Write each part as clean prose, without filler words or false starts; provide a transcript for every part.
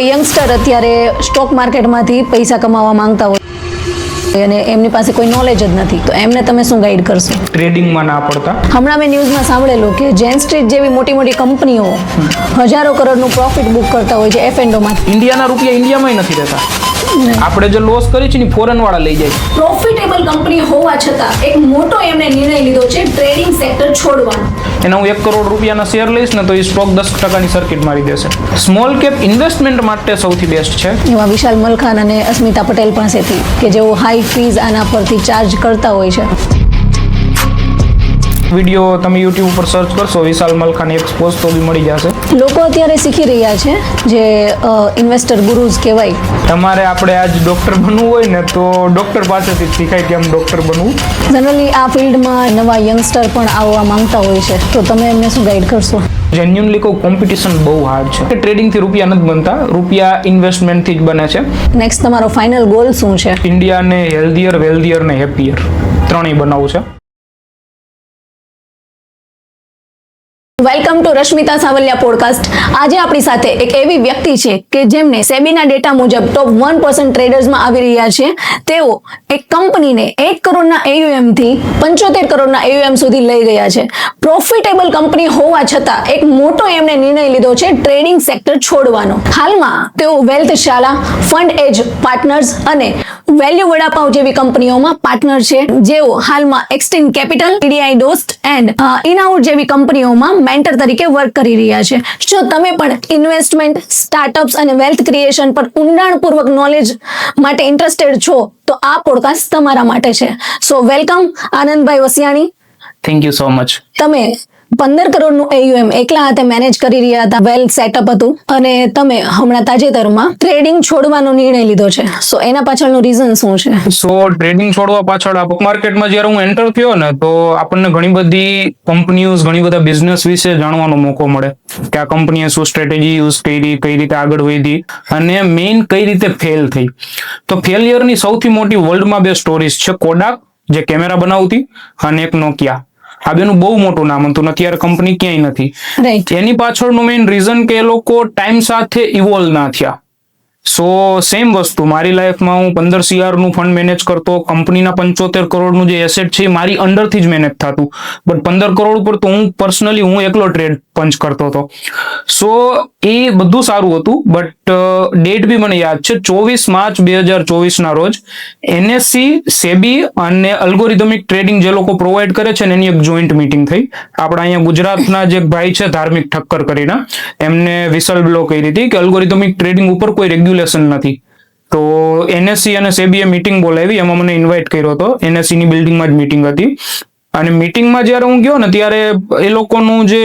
કોઈ યંગસ્ટર અત્યારે સ્ટોક માર્કેટમાંથી પૈસા કમાવા માંગતા હોય અને એમની પાસે કોઈ નોલેજ જ નથી, તો એમને તમે શું ગાઈડ કરશો? ટ્રેડિંગમાં ના પડતા. હમણાં મેં ન્યૂઝમાં સાંભળેલું કે જેન સ્ટ્રીટ જેવી મોટી મોટી કંપનીઓ હજારો કરોડનું પ્રોફિટ બુક કરતા હોય છે F&Oમાં. ઇન્ડિયાના રૂપિયા ઇન્ડિયામાં નથી રહેતા. આપણે જે લોસ કરી છે ને ફોરેન વાળા લઈ જાય. પ્રોફિટેબલ કંપની હોવા છતાં એક મોટો એમણે નિર્ણય લીધો છે ટ્રેડિંગ સેક્ટર છોડવાનો. એના હું 1 કરોડ રૂપિયાના શેર લઈશ ને તો એ સ્ટોક 10%ની સર્કિટ મારી દેશે. સ્મોલ કેપ ઇન્વેસ્ટમેન્ટ માટે સૌથી બેસ્ટ છે. એમાં વિશાલ મલખાન અને અસ્મિતા પટેલ પાસેથી કે જેઓ હાઈ ફીઝ આના પરથી ચાર્જ કરતા હોય છે. વિડીયો તમે યુટ્યુબ ઉપર સર્ચ કરશો વિશાલ મલખાન એક્સપોઝ તો બી મળી જશે. લોકો અત્યારે શીખી રહ્યા છે જે ઇન્વેસ્ટર ગુરુઝ કહેવાય. તમારે આપણે આજ ડોક્ટર બનવું હોય ને તો ડોક્ટર પાસેથી જ શીખાય કેમ ડોક્ટર બનવું. જનરલી આ ફિલ્ડમાં નવા યંગસ્ટર પણ આવવા માંગતા હોય છે, તો તમે એમને શું ગાઈડ કરશો? જેન્યુઅનલી કહું, કોમ્પિટિશન બહુ હાર્ડ છે. ટ્રેડિંગથી રૂપિયા નથી બનતા, રૂપિયા ઇન્વેસ્ટમેન્ટથી જ બને છે. નેક્સ્ટ તમારો ફાઇનલ ગોલ શું છે? ઇન્ડિયાને હેલ્ધીયર, વેલ્ધીયર ને હેપીયર ત્રણેય બનાવવું છે. Welcome to Rashmita Savaliya podcast. આજે આપણી સાથે એક એવી વ્યક્તિ છે કે જેમને સેબીના ડેટા મુજબ ટોપ 1% ટ્રેડર્સમાં આવી રહ્યા છે. તેઓ એક કંપનીને 1 કરોડના AUM થી 75 કરોડના AUM સુધી લઈ ગયા છે. પ્રોફિટેબલ કંપની હોવા છતાં એક મોટો એમણે નિર્ણય લીધો છે ટ્રેડિંગ સેક્ટર છોડવાનો. હાલમાં તેઓ વેલ્થશાલા, ફંડ એજ પાર્ટનર્સ અને વેલ્યુ વડાપાવ જેવી કંપનીઓમાં પાર્ટનર છે, જેઓ હાલમાં એક્સટીન કેપિટલ, TDI ડોસ્ટ એન્ડ ઇનઆઉટ જેવી કંપનીઓમાં મેન્ટર તરીકે વર્ક કરી રહ્યા છે. જો તમે પણ ઇન્વેસ્ટમેન્ટ, સ્ટાર્ટઅપ્સ અને વેલ્થ ક્રિએશન પર ઊંડાણપૂર્વક નોલેજ માટે ઇન્ટરેસ્ટેડ છો તો આ પોડકાસ્ટ તમારા માટે છે. So welcome Anandbhai Vasiyani. Thank you so much. તમે 15 કરોડનું AUM એકલા હાથે મેનેજ કરી રહ્યા હતા, વેલ સેટઅપ હતું, અને તમે હમણાં તાજેતરમાં ટ્રેડિંગ છોડવાનો નિર્ણય લીધો છે. સો એના પાછળનું રીઝન શું છે? સો ટ્રેડિંગ છોડવા પાછળ આ માર્કેટમાં જ્યારે હું એન્ટર થયો ને તો આપણને ઘણી બધી કંપનીઓ, ઘણી બધા બિઝનેસ વિશે જાણવાનો મોકો મળે કે આ કંપનીએ શું સ્ટ્રેટેજી યુઝ કરી, કઈ રીતે આગળ વધી અને મેઇન કઈ રીતે ફેલ થઈ. તો ફેલિયરની સૌથી મોટી વર્લ્ડમાં 2 સ્ટોરીઝ છે. કોડાક જે કેમેરા બનાવતી અને એક નોકિયા. આ બેનું બહુ મોટું નામ હતું, અત્યારે કંપની ક્યાંય નથી. એની પાછળનું મેઇન રીઝન કે એ લોકો ટાઈમ સાથે ઇવોલ્વ ના થયા. સો સેમ વસ્તુ મારી લાઈફમાં હું 15 CR નું ફંડ મેનેજ કરતો, કંપનીના 75 કરોડનું જે એસેટ છે મારી અંડરથી જ મેનેજ થતું, બટ 15 કરોડ ઉપર તો હું પર્સનલી એકલો ટ્રેડ પંચ કરતો હતો. સો એ બધું સારું હતું, બટ ડેટ બી મને યાદ છે 24 માર્ચ 2024 ના રોજ NSE, સેબી અને અલ્ગોરિધમિક ટ્રેડિંગ જે લોકો પ્રોવાઈડ કરે છે ને એની એક જોઈન્ટ મીટિંગ થઈ. આપણા અહીંયા ગુજરાતના જે ભાઈ છે ધાર્મિક ઠક્કર કરીને, એમને વિસલ બ્લો કરી હતી કે અલ્ગોરિધમિક ટ્રેડિંગ ઉપર કોઈ રેગ્યુલેશન નથી. તો NSE અને સેબીએ મીટિંગ બોલાવી, એમાં મને ઇન્વાઇટ કર્યો હતો. NSE ની બિલ્ડિંગમાં જ મીટિંગ હતી અને મીટિંગમાં જ્યારે હું ગયો ને ત્યારે એ લોકોનું જે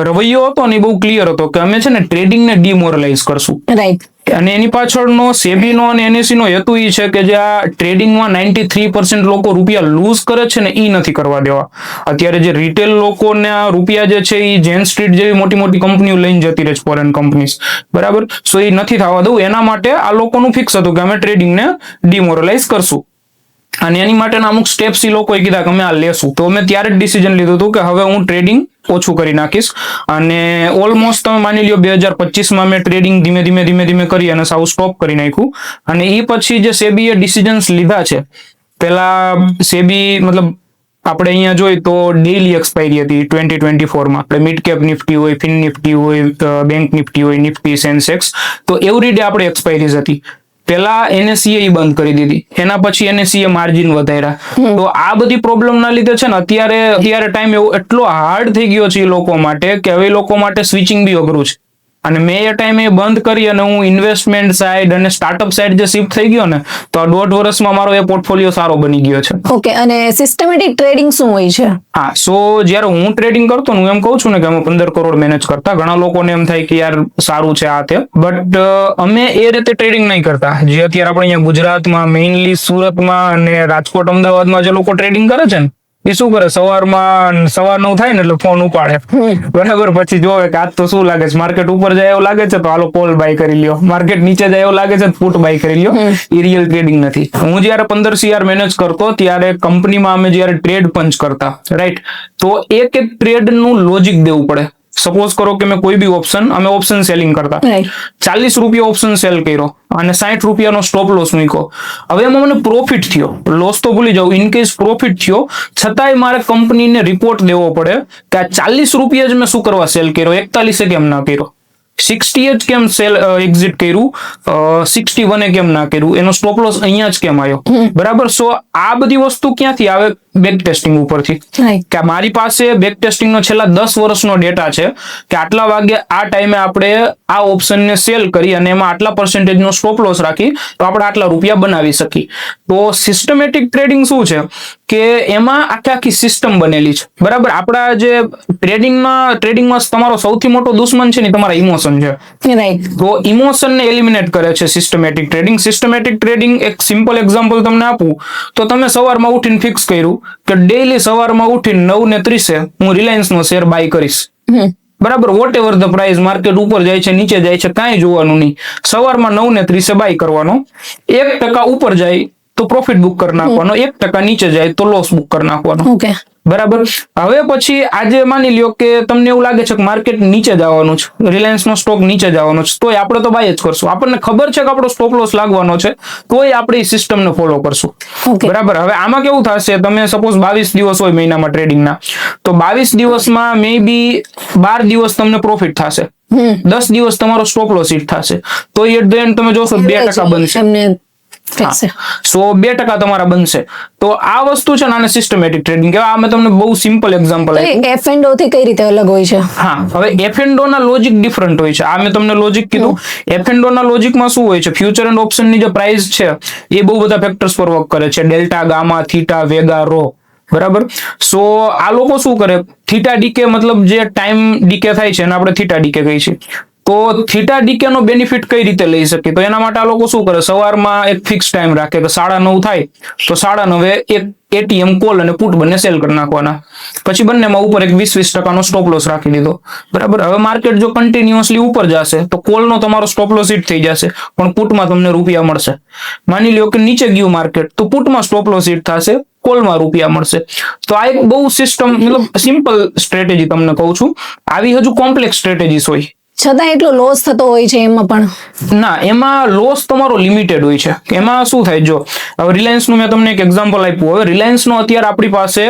રવૈયો હતો ને એ બહુ ક્લિયર હતો કે અમે છે ને ટ્રેડિંગને ડિમોરલાઇઝ કરશું. રાઈટ. અને એની પાછળનો સેબીનો અને NSE નો હેતુ એ છે કે જે આ ટ્રેડિંગમાં 93% લોકો રૂપિયા લૂઝ કરે છે ને એ નથી કરવા દેવા. અત્યારે જે રિટેલ લોકોને આ રૂપિયા જે છે એ જેન સ્ટ્રીટ જેવી મોટી મોટી કંપનીઓ લઈને જતી રહે છે, ફોરેન કંપનીઝ, બરાબર. સો એ નથી થવા દઉં. એના માટે આ લોકોનું ફિક્સ હતું કે અમે ટ્રેડિંગને ડિમોરલાઇઝ કરશું અને એની માટેના અમુક સ્ટેપ્સ એ લોકોએ કીધા કે અમે આ લેશું. તો મેં ત્યારે જ ડિસિઝન લીધું હતું કે હવે હું ટ્રેડિંગ ઓછું કરી નાખીશ. અને ઓલમોસ્ટ તમે માની લ્યો 2025માં મેં ટ્રેડિંગ ધીમે ધીમે કરી અને સાવ સ્ટોપ કરી નાખ્યું. અને એ પછી જે સેબીએ ડિસિઝન્સ લીધા છે, પેલા સેબી મતલબ આપણે અહીંયા જોઈએ તો ડેઇલી એક્સપાયરી હતી 2024માં. આપણે મિડ કેપ નિફ્ટી હોય, ફિન નિફ્ટી હોય, બેંક નિફ્ટી હોય, નિફ્ટી, સેન્સેક્સ, તો એવરી ડે આપણે એક્સપાયરીઝ હતી. પેલા NSE એ બંધ કરી દીધી, એના પછી NSE માર્જિન વધાર્યા. તો આ બધી પ્રોબ્લેમ ના લીધે છે ને અત્યારે ટાઈમ એટલો હાર્ડ થઈ ગયો છે એ લોકો માટે કે હવે લોકો માટે સ્વિચિંગ બી અઘરું છે. અને મેં એ ટાઈમે બંધ કરી અને હું ઇન્વેસ્ટમેન્ટ સાઇડ અને સ્ટાર્ટઅપ સાઇડ જે શિફ્ટ થઈ ગયો ને તો 1.5 વર્ષમાં મારો એ પોર્ટફોલિયો સારો બની ગયો છે. ઓકે. અને સિસ્ટમેટિક ટ્રેડિંગ શું હોય છે? હા, સો જ્યારે હું ટ્રેડિંગ કરતો હું એમ કહું છું ને કે અમે 15 કરોડ મેનેજ કરતા. ઘણા લોકોને એમ થાય કે યાર સારું છે આ તે, બટ અમે એ રીતે ટ્રેડિંગ નહીં કરતા જે અત્યારે આપણે અહીંયા ગુજરાતમાં, મેઇનલી સુરતમાં અને રાજકોટ, અમદાવાદમાં જે લોકો ટ્રેડિંગ કરે છે ને એ શું કરે, સવાર 9 થાય ને એટલે ફોન ઉપાડે, બરાબર. પછી જોવે કે આજ તો શું લાગે છે, માર્કેટ ઉપર જાય એવું લાગે છે તો હાલો કોલ બાય કરી લ્યો, માર્કેટ નીચે જાય એવું લાગે છે તો પુટ બાય કરી લ્યો. એ રિયલ ટ્રેડિંગ નથી. હું જયારે 15 CR મેનેજ કરતો ત્યારે કંપનીમાં અમે જયારે ટ્રેડ પંચ કરતા, રાઈટ, તો એક ટ્રેડ નું લોજિક દેવું પડે. સપોઝ કરો કે મેં કોઈ બી અમે ઓપ્શન સેલિંગ કરતા, રાઈટ 40 રૂપિયા ઓપ્શન સેલ કર્યો અને 60 રૂપિયાનો સ્ટોપ લોસ મૂક્યો. હવે એમાં મને પ્રોફિટ થયો, લોસ તો ભૂલી જાવ, ઇન કેસ પ્રોફિટ થયો છતાંય મારે કંપનીને રિપોર્ટ દેવો પડે કે આ 40 રૂપિયા જ મેં શું કરવા સેલ કર્યો, 41 કેમ ના કર્યો, 60 જ કેમ સેલ એક્ઝિટ કર્યું, 61 કેમ ના કર્યું, એનો સ્ટોપ લોસ અહીંયા જ કેમ આવ્યો. બરાબર. સો આ બધી વસ્તુ ક્યાંથી આવે? બેક ટેસ્ટિંગ ઉપરથી. કે મારી પાસે બેક ટેસ્ટિંગ નો છેલ્લા 10 વર્ષનો ડેટા છે કે આટલા વાગે આ ટાઈમે આપણે આ ઓપ્શનને સેલ કરી અને એમાં આટલા પર્સન્ટેજનો સ્ટોપ લોસ રાખી તો આપણે આટલા રૂપિયા બનાવી શકીએ. તો સિસ્ટમેટિક ટ્રેડિંગ શું છે કે એમાં આખી સિસ્ટમ બનેલી છે. બરાબર. આપણા જે ટ્રેડિંગમાં તમારો સૌથી મોટો દુશ્મન છે ને તમારા ઇમોશન છે. રાઈટ. તો ઇમોશનને એલિમિનેટ કરે છે સિસ્ટમેટિક ટ્રેડિંગ. સિસ્ટમેટિક ટ્રેડિંગ એક સિમ્પલ એક્ઝામ્પલ તમને આપું તો તમે સવારમાં ઉઠીને ફિક્સ કર્યું કે ડેઈલી સવારમાં ઉઠીને 9:30 હું રિલાયન્સ નો શેર બાય કરીશ. બરાબર. Whatever the price, market ઉપર જાય છે નીચે જાય છે કાંઈ જોવાનું નહીં, સવારમાં 9:30 બાય કરવાનો. 1% ઉપર જાય તો પ્રોફિટ બુક કરી નાખવાનો, 1% નીચે જાય તો લોસ બુક કરી નાખવાનો. ઓકે. બરાબર. હવે પછી આજે માની લ્યો કે તમને એવું લાગે છે કે માર્કેટ નીચે જવાનું છે, રિલાયન્સ નો સ્ટોક નીચે જવાનો છે, તોય આપણે તો બાય જ કરશું. આપણને ખબર છે કે આપણો સ્ટોપ લોસ લાગવાનો છે, તોય આપણે સિસ્ટમને ફોલો કરશું. બરાબર. હવે આમાં કેવું થશે, તમે સપોઝ 22 દિવસ હોય મહિનામાં ટ્રેડિંગના, તો 22 દિવસમાં મે બી 12 દિવસ તમને પ્રોફિટ થશે, 10 દિવસ તમારો સ્ટોપ લોસ હિટ થશે, તો એટ ધ એન્ડ તમે જોશો 2% બનશે. સો 2% તમારા બનશે. તો આ વસ્તુ છે ને આને સિસ્ટમેટિક ટ્રેડિંગ કહેવાય. આ મેં તમને બહુ સિમ્પલ એક્ઝામ્પલ આપ્યું. એફ એન્ડ ઓ થી કઈ રીતે અલગ હોય છે? હા, હવે એફ એન્ડ ઓ ના લોજિક ડિફરન્ટ હોય છે. આ મેં તમને લોજિક કીધું. એફ એન્ડ ઓ ના લોજિકમાં શું હોય છે, ફ્યુચર એન્ડ ઓપ્શન ની જે પ્રાઇસ છે એ બહુ બધા ફેક્ટર્સ પર વર્ક કરે છે, ડેલ્ટા, ગામા, થીટા, વેગા, રો. બરાબર. સો આ લોકો શું કરે, થીટા ડીકે મતલબ જે ટાઈમ ડીકે થાય છે એને આપણે થીટા ડીકે કહીએ છીએ. તો થીટા ડીકે નો બેનિફિટ કઈ રીતે લઈ શકીએ? તો એના માટે આ લોકો શું કરે, સવારમાં એક ફિક્સ ટાઈમ રાખે કે 9:30 થાય તો 9:30 એક એટીએમ કોલ અને પુટ બંને સેલ કરી નાખવાના. પછી બંનેમાં ઉપર એક 20% સ્ટોપ લોસ રાખી દીધો. બરાબર. હવે માર્કેટ જો કન્ટિન્યુઅસલી ઉપર જશે તો કોલનો તમારો સ્ટોપ લોસ હિટ થઈ જશે પણ પુટમાં તમને રૂપિયા મળશે. માની લ્યો કે નીચે ગયું માર્કેટ તો પુટમાં સ્ટોપ લોસ હિટ થશે, કોલમાં રૂપિયા મળશે. તો આ એક બહુ સિસ્ટમ મતલબ સિમ્પલ સ્ટ્રેટેજી તમને કહું છું. આવી હજુ કોમ્પ્લેક્સ સ્ટ્રેટેજીસ હોય છતાં એટલો લોસ થતો હોય છે એમાં પણ? ના, એમાં લોસ તમારો લિમિટેડ હોય છે. એમાં શું થાય, જો હવે રિલાયન્સ નું મેં તમને એક એક્ઝામ્પલ આપ્યું. હવે રિલાયન્સ નો અત્યારે આપણી પાસે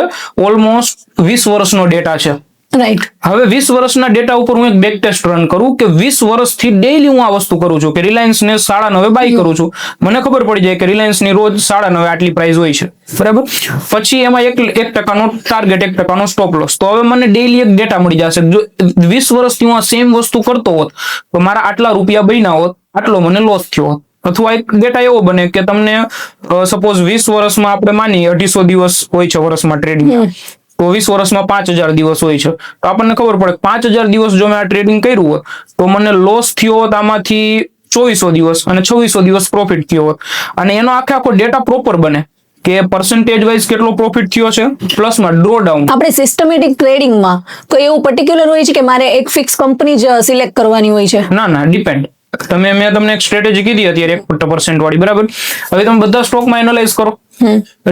ઓલમોસ્ટ 20 વર્ષનો ડેટા છે. રાઈટ. હવે 20 વર્ષના ડેટા ઉપર હું એક બેક ટેસ્ટ રન કરું કે 20 વર્ષથી ડેઈલી હું આ વસ્તુ કરું છું કે રિલાયન્સ ને 9:30 બાય કરું છું. મને ખબર પડી જાય કે રિલાયન્સ ની રોજ 9:30 આટલી પ્રાઇસ હોય છે. બરાબર. પછી એમાં 1% ટાર્ગેટ, 1% સ્ટોપ લોસ. તો હવે મને ડેઈલી એક ડેટા મળી જશે. જો 20 વર્ષથી હું આ સેમ વસ્તુ કરતો હોત તો મારા આટલા રૂપિયા બન્યા હોત, આટલો મને લોસ થયો હોત. અથવા એક ડેટા એવો બને કે તમને સપોઝ 20 વર્ષમાં આપણે માની 250 દિવસ હોય છે વર્ષમાં ટ્રેડિંગ, તો 20 વર્ષમાં 5000 દિવસ હોય છે. તો આપણને ખબર પડે 5000 દિવસ જો મેં આ ટ્રેડિંગ કર્યું હોત તો મને લોસ થયો હોત આમાંથી 2400 દિવસ અને 2600 દિવસ પ્રોફિટ થયો હોત. અને એનો આખો ડેટા પ્રોપર બને કે પર્સન્ટેજ વાઇઝ કેટલો પ્રોફિટ થયો છે પ્લસમાં ડ્રો ડાઉન. આપણે સિસ્ટમેટિક ટ્રેડિંગમાં કોઈ એવું પર્ટિક્યુલર હોય છે કે મારે એક ફિક્સ કંપની જ સિલેક્ટ કરવાની હોય છે? ના, ડિપેન્ડ. મેં તમને એક સ્ટ્રેટેજી કીધી અત્યારે 1% વાળી. બરાબર. હવે તમે બધા સ્ટોકમાં એનાલાઇઝ કરો,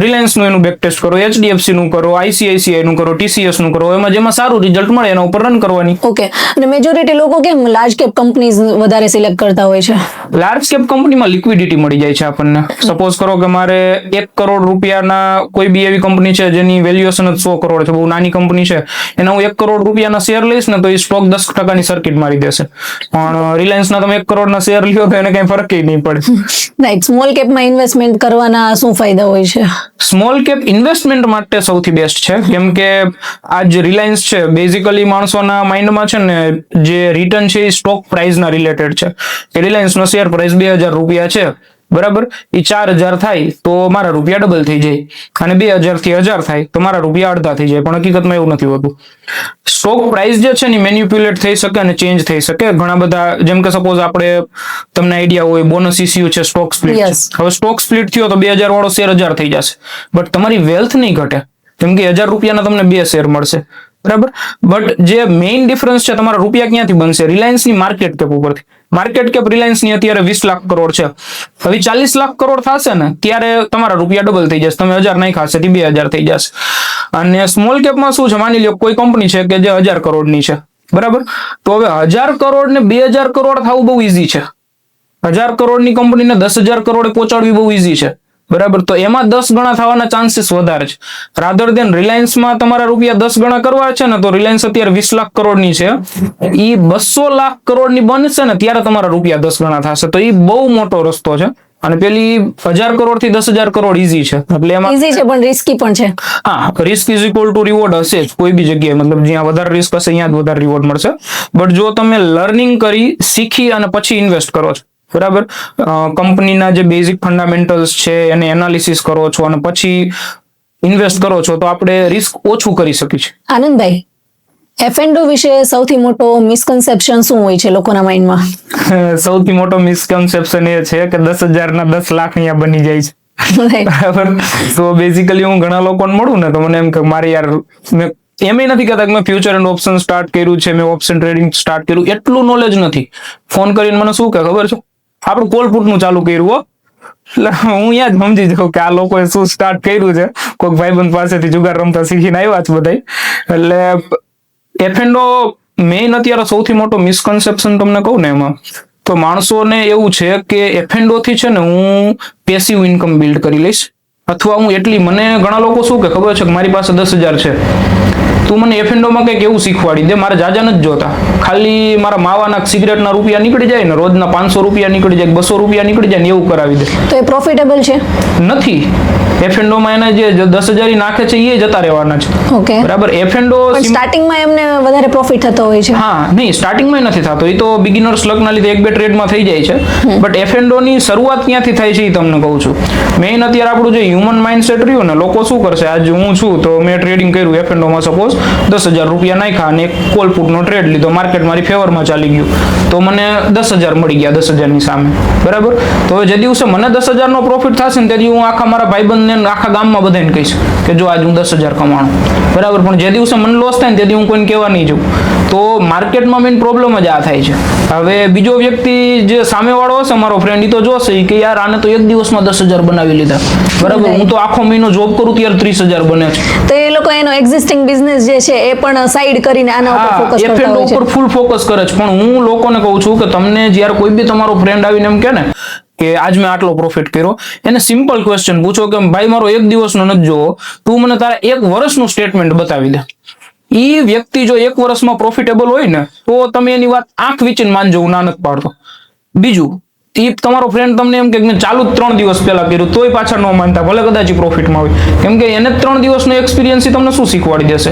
રિલાયન્સ નું એનું બેક ટેસ્ટ કરો, HDFC નું કરો, ICICI નું કરો, TCS નું કરો, એમાં જેમાં સારું રિઝલ્ટ મળે એના ઉપર રન કરવાની. ઓકે. અને મેજોરિટી લોકો કેમ લાર્જ કેપ કંપનીઝ વધારે સિલેક્ટ કરતા હોય છે? લાર્જ કેપ કંપનીમાં લિક્વિડિટી મળી જાય છે આપણને. સપોઝ કરો કે મારે 1 કરોડ રૂપિયાના કોઈ બી એવી કંપની છે જેની વેલ્યુએશન જ 100 કરોડ છે, બહુ નાની કંપની છે, એના હું 1 કરોડ રૂપિયાના શેર લઈશ ને તો એ સ્ટોક 10% સર્કિટ મારી દેશે. પણ રિલાયન્સ ના તમે 1 કરોડના શેર લ્યો તો એને કઈ ફરક નહીં પડે. રાઈટ. સ્મોલ કેપમાં ઇન્વેસ્ટમેન્ટ કરવાના શું ફાયદા હોય છે? સ્મોલ કેપ ઇન્વેસ્ટમેન્ટ માટે સૌથી બેસ્ટ છે, કેમ કે આ જે રિલાયન્સ છે બેઝિકલી માણસોના માઇન્ડમાં છે ને જે રિટર્ન છે એ સ્ટોક પ્રાઇસના રિલેટેડ છે. કે રિલાયન્સનો શેર પ્રાઇસ 2000 રૂપિયા છે, બરાબર, એ 4000 થાય તો મારા રૂપિયા ડબલ થઈ જાય, અને 2000 થી 1000 થાય તો મારા રૂપિયા અડધા થઈ જાય. પણ હકીકતમાં એવું નથી હોતું. સ્ટોક પ્રાઇસ જે છે ને મેન્યુપ્યુલેટ થઈ શકે અને ચેન્જ થઈ શકે. ઘણા બધા, જેમ કે સપોઝ આપણે તમને આઈડિયા હોય બોનસ ઇસ્યુ છે, સ્ટોક સ્પ્લિટ. હવે સ્ટોક સ્પ્લિટ થયો તો 2000 વાળો શેર 1000 થઈ જશે, બટ તમારી વેલ્થ નહીં ઘટે, કેમ કે 1000 રૂપિયાના તમને 2 શેર મળશે. બરાબર. બટ જે મેઇન ડિફરન્સ છે, તમારા રૂપિયા ક્યાંથી બનશે? રિલાયન્સની માર્કેટ કેપ ઉપરથી. માર્કેટ કેપ રિલાયન્સની અત્યારે 20 લાખ કરોડ છે. હવે 40 લાખ કરોડ થશે ને ત્યારે તમારા રૂપિયા ડબલ થઈ જશે. તમે 1000 નહીં ખાશે 2000 થઈ જશે. અને સ્મોલ કેપમાં શું છે, માની લો કોઈ કંપની છે કે જે 1000 કરોડની છે, બરાબર. તો હવે 1000 કરોડ ને 2000 કરોડ થવું બહુ ઈઝી છે. 1000 કરોડની કંપનીને 10,000 કરોડે પહોંચાડવી બહુ ઈઝી છે. બરાબર. તો એમાં 10 ગણા થવાના ચાન્સીસ વધારે છે. રાધર દેન રિલાયન્સમાં તમારા રૂપિયા 10 ગણા કરવા છે ને, તો રિલાયન્સ અત્યારે 20 લાખ કરોડની છે, એ 200 લાખ કરોડની બનશે ને ત્યારે તમારા રૂપિયા 10 ગણા થશે. તો એ બહુ મોટો રસ્તો છે. અને પેલી 1000 કરોડ થી 10,000 કરોડ ઈઝી છે. એટલે એમાં ઈઝી છે પણ રિસ્કી પણ છે. હા, risk is equal to reward હશે જ કોઈ બી જગ્યાએ. મતલબ જ્યાં વધારે રિસ્ક હશે ત્યાં જ વધારે રિવોર્ડ મળશે. બટ જો તમે લર્નિંગ કરી, શીખી અને પછી ઇન્વેસ્ટ કરો છો, બરાબર, કંપનીના જે બેઝિક ફંડામેન્ટલ્સ છે એને એનાલિસિસ કરો છો અને પછી ઇન્વેસ્ટ કરો છો, તો આપણે રિસ્ક ઓછું કરી શકીએ છીએ. આનંદભાઈ, F&O વિશે સૌથી મોટો મિસકન્સેપ્શન શું હોય છે લોકોના માઇન્ડમાં? સૌથી મોટો મિસકન્સેપ્શન એ છે કે 10,000 ના 10 લાખ અહીંયા બની જાય છે. Right. બરાબર. તો બેઝિકલી હું ઘણા લોકોને મળું ને તો મને એમ કે મારે યાર, મેં એમ નથી કહેતા કે મેં ફ્યુચર એન્ડ ઓપ્શન સ્ટાર્ટ કર્યું છે, મેં ઓપ્શન ટ્રેડિંગ સ્ટાર્ટ કર્યું, એટલું નોલેજ નથી. ફોન કરીને મને શું કે ખબર છે, આપણું કોલપુટનું ચાલુ કર્યું હો. એટલે હું અહીંયા જ સમજી જાઉં કે આ લોકોએ શું સ્ટાર્ટ કર્યું છે. કોઈક ભાઈબંધ પાસેથી જુગાર રમતા શીખીને આવ્યા છે બધા. એટલે F&O મેઇન અત્યારે સૌથી મોટો મિસકન્સેપ્શન તમને કહું ને એમાં, તો માણસોને એવું છે કે F&O થી છે ને હું પેસિવ ઇન્કમ બિલ્ડ કરી લઈશ, અથવા હું એટલી, મને ઘણા લોકો શું કે ખબર છે કે મારી પાસે 10,000 છે, તું મને F&O માં કંઈક એવું શીખવાડી દે, મારે જાજા નથી જોતા, ખાલી મારા માવાના સિગરેટના રૂપિયા નીકળી જાય ને, રોજના 500 રૂપિયા નીકળી જાય, 200 રૂપિયા નીકળી જાય ને એવું કરાવી દે. તો એ પ્રોફિટેબલ છે નથી. F&O માં એને જે 10,000 નાખે છે એ જતા રહેવાના છે. ઓકે, બરાબર. F&O સ્ટાર્ટિંગમાં એમને વધારે પ્રોફિટ થતો હોય છે. હા, નહીં, સ્ટાર્ટિંગમાં નથી થતો, એ તો બિગિનર્સ લકના લીધે એક બે ટ્રેડમાં થઈ જાય છે. બટ F&O ની શરૂઆત ક્યાંથી થાય છે એ તમને કહું છું. મેઇન અત્યારે આપણું જે હ્યુમન માઇન્ડસેટ રહ્યું ને, લોકો શું કરશે, આજ હું છું તો મેં ટ્રેડિંગ કર્યું F&O માં, સપોઝ 10,000 રૂપિયા નાખ્યા અને એક કોલ પુટનો ટ્રેડ લીધો, માર્કેટ મારી ફેવરમાં ચાલી ગયું, તો મને 10,000 મળી ગયા 10,000 ની સામે. બરાબર. તો હવે જે દિવસે મને 10,000 નો પ્રોફિટ થશે ને તેથી હું આખા મારા ભાઈબંધને આખા ગામમાં બધાને કહીશ કે જો આજ હું 10,000 કમાણું. બરાબર. પણ જે દિવસે મને લોસ થાય ને તેથી હું કોઈને કહેવા નહીં જઉં. તો માર્કેટમાં મેઇન પ્રોબ્લેમ જ આ થાય છે. હવે બીજો વ્યક્તિ જે સામેવાળો હશે મારો ફ્રેન્ડ, એ તો જોશે કે યાર આને તો એક દિવસમાં 10,000 બનાવી લીધા. બરાબર. હું તો આખો મહિનો જોબ કરું ત્યારે 30,000 બને છે. તો એ લોકો એનો એક્ઝિસ્ટિંગ બિઝનેસ જે છે એ પણ સાઈડ કરીને આના ઉપર ફોકસ કરતા હોય છે. ઉપર ફૂલ ફોકસ કરે છે. પણ હું લોકોને કહું છું કે તમને જ્યારે કોઈ બી તમારો ફ્રેન્ડ આવીને એમ કહે ને કે આજ મેં આટલો પ્રોફિટ કર્યો, એને સિમ્પલ ક્વેશ્ચન પૂછો કે ભાઈ મારો એક દિવસનો નથી જોવો, તું મને તારા એક વર્ષનું સ્ટેટમેન્ટ બતાવી દે. એ વ્યક્તિ જો એક વર્ષમાં પ્રોફિટેબલ હોય ને તો તમે એની વાત આંખ વીચીને માનજો, હું ના નથી પાડતો. બીજું, એ તમારો ફ્રેન્ડ તમને એમ કે મેં ચાલુ જ 3 દિવસ પહેલા કર્યું તોય પાછા ન માનતા, ભલે કદાચ પ્રોફિટમાં હોય, કેમ કે એને 3 દિવસનો એક્સપિરિયન્સ તમને શું શીખવાડી દેશે.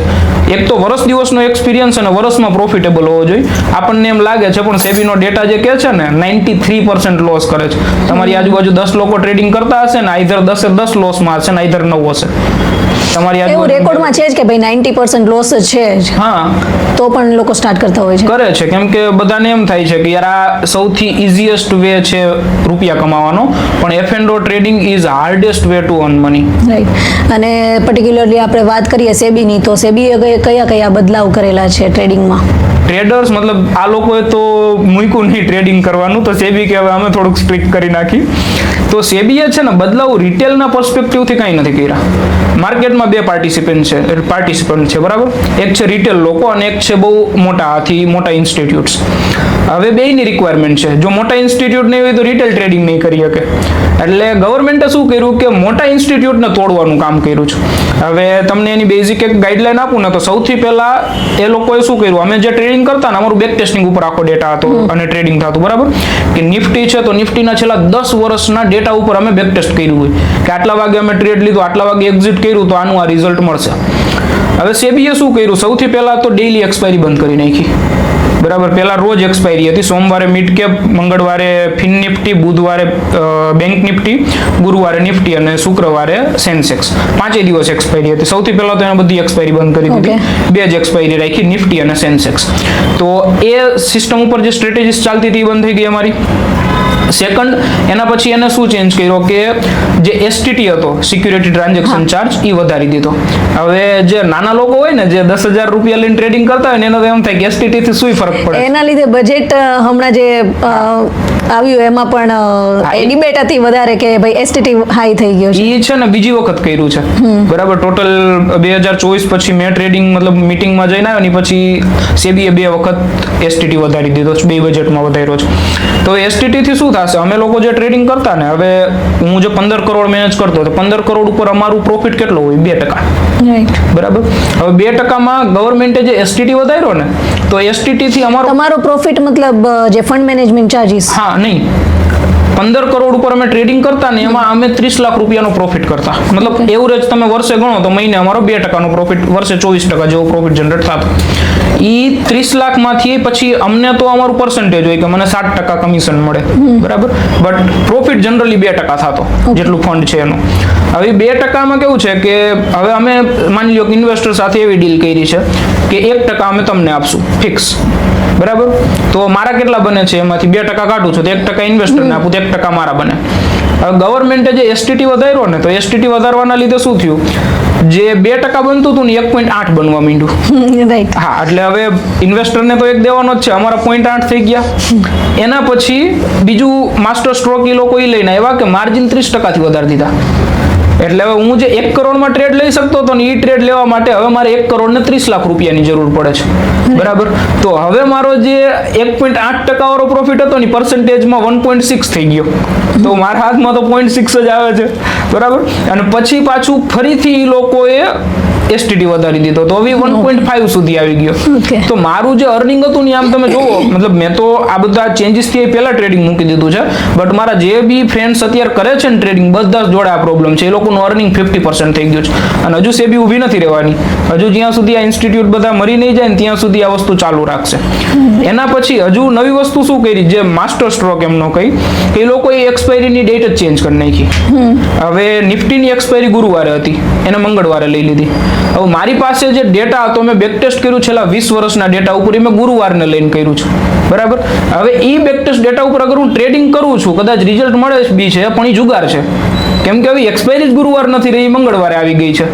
એક તો વર્ષ દિવસનો એક્સપિરિયન્સ અને વર્ષમાં પ્રોફિટેબલ હોવો જોઈએ. આપણને એમ લાગે છે પણ સેબીનો ડેટા જે કહે છે ને 93% લોસ કરે છે. તમારી આજુબાજુ 10 લોકો ટ્રેડિંગ કરતા હશે ને, આઈધર 10 લોસમાં હશે ને આઈધર 9 હશે. તમારી એવું રેકોર્ડમાં છે જ કે ભાઈ 90% લોસ જ છે જ. હા, તો પણ લોકો સ્ટાર્ટ કરતા હોય છે. કરે છે કેમ કે બધાને એમ થાય છે કે યાર આ સૌથી ઇઝીએસ્ટ વે છે રૂપિયા કમાવાનો, પણ F&O trading is hardest way to earn money. Right. અને પર્ટિક્યુલરલી આપણે વાત કરીએ સેબીની, તો સેબીએ કયા કયા બદલાવ કરેલા છે ટ્રેડિંગમાં? ટ્રેડર્સ મતલબ આ લોકોએ તો મૂક્યું નહીં ટ્રેડિંગ કરવાનું, તો સેબી કે હવે અમે થોડુંક સ્ટ્રિક્ટ કરી નાખી. તો સેબીએ છે ને બદલાવ રિટેલના પર્સપેક્ટિવથી કંઈ નથી કર્યા. માર્કેટમાં બે પાર્ટિસિપન્ટ છે, બરાબર. એક છે રિટેલ લોકો અને એક છે બહુ મોટા ઇન્સ્ટિટ્યૂટ્સ. હવે બેયની રિક્વાયરમેન્ટ છે. જો મોટા ઇન્સ્ટિટ્યૂટ નહીં હોય તો રિટેલ ટ્રેડિંગ નહીં કરી શકે. એટલે ગવર્મેન્ટે શું કર્યું કે મોટા ઇન્સ્ટિટ્યૂટને તોડવાનું કામ કર્યું છે. હવે તમને એની બેઝિક એક ગાઈડલાઈન આપું ને, તો સૌથી પહેલા એ લોકોએ શું કર્યું, અમે જે ટ્રેડિંગ કરતા ને અમારું બેક ટેસ્ટિંગ ઉપર આખો ડેટા હતો અને ટ્રેડિંગ થતું, બરાબર. કે નિફ્ટી છે તો નિફ્ટીના છેલ્લા 10 વર્ષના ડેટા ઉપર અમે બેક ટેસ્ટ કર્યું હોય કે આટલા વાગે અમે ટ્રેડ લીધું, આટલા વાગે એક્ઝિટ કર્યું, તો આનું આ રિઝલ્ટ મળશે. હવે સેબીએ શું કર્યું, સૌથી પહેલા તો ડેઈલી એક્સપાયરી બંધ કરી નાખી. બરાબર. પહેલા રોજ એક્સપાયરી હતી. સોમવારે મિડ કેપ, મંગળવારે ફિન નિફ્ટી, બુધવારે બેંક નિફ્ટી, ગુરુવારે નિફ્ટી અને શુક્રવારે સેન્સેક્સ. 5 દિવસ એક્સપાયરી હતી. સૌથી પહેલા તો એને બધી એક્સપાયરી બંધ કરી દીધી. 2 જ એક્સપાયરી રાખી, નિફ્ટી અને સેન્સેક્સ. તો એ સિસ્ટમ ઉપર જે સ્ટ્રેટેજીસ ચાલતી હતી એ બંધ થઈ ગઈ અમારી. સેકન્ડ, એના પછી એને શું ચેન્જ કર્યો કે જે એસટીટી હતો, સિક્યુરિટી ટ્રાન્ઝેક્શન ચાર્જ, એ વધારી દીધો. હવે જે નાના લોકો હોય ને, જે 10,000 રૂપિયા લઈને ટ્રેડિંગ કરતા હોય ને, એને તો એમ થાય કે એસટીટી થી શું ફરક પડે. એના લીધે બજેટ હમણાં જે આવ્યું એમાં પણ ડિબેટ હતી વધારે કે ભાઈ એસટીટી હાઈ થઈ ગયો છે. એ છે ને બીજી વખત કર્યું છે બરાબર. ટોટલ 2024 પછી મેં ટ્રેડિંગ મતલબ મીટિંગમાં જઈને આવ્યો ને પછી સેબીએ 2 વખત એસટીટી વધારી દીધો છે, 2 બજેટમાં વધાર્યો છે. તો એસટીટી થી શું થશે, અમે લોકો જે ટ્રેડિંગ કરતા ને, હવે હું જે 15 કરોડ મેનેજ કરતો તો 15 કરોડ ઉપર અમારું પ્રોફિટ કેટલો હોય, 2%. રાઈટ. બરાબર. હવે 2%માં ગવર્મેન્ટે જે એસટીટી વધાર્યો ને, તો એસટીટી થી તમારો પ્રોફિટ મતલબ જે ફંડ મેનેજમેન્ટ ચાર્જીસ? હા, નહીં, 15 કરોડ ઉપર અમે ટ્રેડિંગ કરતા ને એમાં અમે 30 લાખ રૂપિયાનો પ્રોફિટ કરતા. મતલબ એવરેજ તમે વર્ષે ગણો તો મહિને અમારો 2%નો પ્રોફિટ, વર્ષે 24% જેવો પ્રોફિટ જનરેટ થતો. એ 30 લાખમાંથી પછી અમને તો અમારું પર્સન્ટેજ હોય કે મને 7% કમિશન મળે, બરાબર. બટ પ્રોફિટ જનરલી 2% થતો, જેટલું ફંડ છે એનું. હવે 2%માં કેવું છે કે હવે અમે માની લો કે ઇન્વેસ્ટર સાથે એવી ડીલ કરી છે કે 1% અમે તમને આપશું ફિક્સ, બરાબર. તો મારા કેટલા બને છે, એમાંથી 2% કાઢું છું તો 1% ઇન્વેસ્ટરને આપું તો 1% મારા બને. હવે ગવર્મેન્ટે જે એસટીટી વધાર્યો ને, તો એસટીટી વધારવાના લીધે શું થયું, જે 2% બનતું હતું ને 1.8 બનવા માંડ્યું. રાઈટ. હા, એટલે હવે ઇન્વેસ્ટરને તો 1 દેવાનો જ છે, અમારા 0.8 થઈ ગયા. એના પછી બીજું માસ્ટર સ્ટ્રોક એ લોકો લઈને આવ્યા કે માર્જિન 30% થી વધારી દીધા. એટલે હવે હું જે 1 કરોડમાં ટ્રેડ લઈ શકતો હતો ને, એ ટ્રેડ લેવા માટે હવે મારે 1 કરોડ ને 30 લાખ રૂપિયાની જરૂર પડે છે, બરાબર. તો હવે મારો જે 1.8% વાળો પ્રોફિટ હતો ને, પર્સન્ટેજમાં 1.6 થઈ ગયો. તો મારા હાથમાં તો 0.6 જ આવે છે, બરાબર. અને પછી પાછું ફરીથી એ લોકોએ એસટીટી વધારી દીધો તો હવે 1.5 સુધી આવી ગયો. તો મારું જે અર્નિંગ હતું ને, આમ તમે જોવો, મતલબ મેં તો આ બધા ચેન્જીસ થી પહેલા ટ્રેડિંગ મૂકી દીધું છે, બટ મારા જે બી ફ્રેન્ડ્સ અત્યારે કરે છે ને ટ્રેડિંગ, બધા જ જોડે આ પ્રોબ્લેમ છે. એ લોકોનું અર્નિંગ 50% થઈ ગયું છે અને હજુ સેબી ઊભી નથી રહેવાની. હજુ જ્યાં સુધી આ ઇન્સ્ટિટ્યૂટ બધા મરી નહીં જાય ને ત્યાં સુધી આ વસ્તુ ચાલુ રાખશે. એના પછી હજુ નવી વસ્તુ શું કરી, જે માસ્ટર સ્ટ્રોક એમનો કહી, એ લોકોએ એક્સપાયરીની ડેટ જ ચેન્જ કરી નાખી. હવે નિફ્ટીની એક્સપાયરી ગુરુવારે હતી, એને મંગળવારે લઈ લીધી. હવે મારી પાસે જે ડેટા હતો, મેં બેક ટેસ્ટ કર્યું છેલ્લા 20 વર્ષના ડેટા ઉપર, મેં ગુરુવારને લઈને કર્યું છે, બરાબર. હવે એ બેક ટેસ્ટ ડેટા ઉપર અગર હું ટ્રેડિંગ કરું છું, કદાચ રિઝલ્ટ મળે બી છે, પણ એ જુગાર છે. કેમ કે હવે એક્સપાયરી જ ગુરુવાર નથી રહી, મંગળવારે આવી ગઈ છે,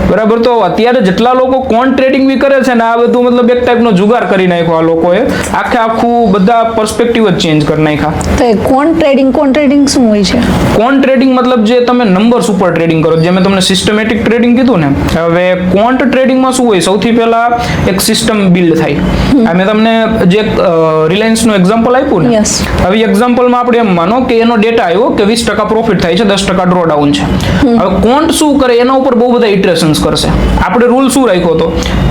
બરાબર. તો અત્યારે જેટલા લોકો કોન્ટ ટ્રેડિંગ બી કરે છે ને, આ બધું મતલબ એક ટાઈપનો જુગાર કરી નાખ્યો આ લોકોએ. આખું બધા પર્સપેક્ટિવ જ ચેન્જ કરી નાખ્યા. તો કોન્ટ ટ્રેડિંગ શું હોય છે? કોન્ટ ટ્રેડિંગ મતલબ જે તમે નંબર્સ ઉપર ટ્રેડિંગ કરો, જે મેં તમને સિસ્ટમેટિક ટ્રેડિંગ કીધું ને, હવે કોન્ટ ટ્રેડિંગમાં શું હોય, સૌથી પહેલા એક સિસ્ટમ બિલ્ડ થાય. મેં તમને જે રિલાયન્સનું એક્ઝામ્પલ આપ્યું ને, હવે એક્ઝામ્પલમાં આપણે એમ માનો કે એનો ડેટા આવ્યો કે 20% પ્રોફિટ થાય છે, 10% ડ્રો ડાઉન છે. હવે કોન્ટ શું કરે, એના ઉપર બહુ બધા ઇટરેશન્સ કરશે. આપણે રૂલ શું રાખ્યો હતો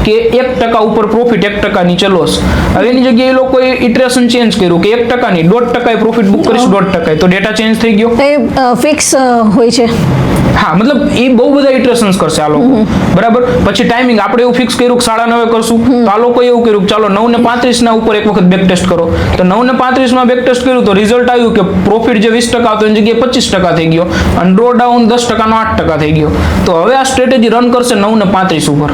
કે 1% ઉપર પ્રોફિટ, 1% નીચે લોસ. હવે એની જગ્યાએ એ લોકોએ ઇટરેશન ચેન્જ કર્યું કે 1% ની 1.5% પ્રોફિટ બુક કરીશ, 1.5%, તો ડેટા ચેન્જ થઈ ગયો. ફિક્સ હોય છે. હા, મતલબ એ બહુ બધા ઇટરેશન્સ કરશે આ લોકો, બરાબર. પછી ટાઈમિંગ આપણે એવું ફિક્સ કર્યું કે 9:30 કરશું, તો આ લોકોએ એવું કર્યું કે ચાલો 9:35 ના ઉપર એક વખત બેક ટેસ્ટ કરો. તો 9:35 માં બેક ટેસ્ટ કર્યું તો રિઝલ્ટ આવ્યું કે પ્રોફિટ જે 20% હતો એની જગ્યાએ 25% થઈ ગયો અને ડ્રો ડાઉન 10% નો 8% થઈ ગયો. તો હવે આ સ્ટ્રેટેજી રન કરશે 9:35 ઉપર.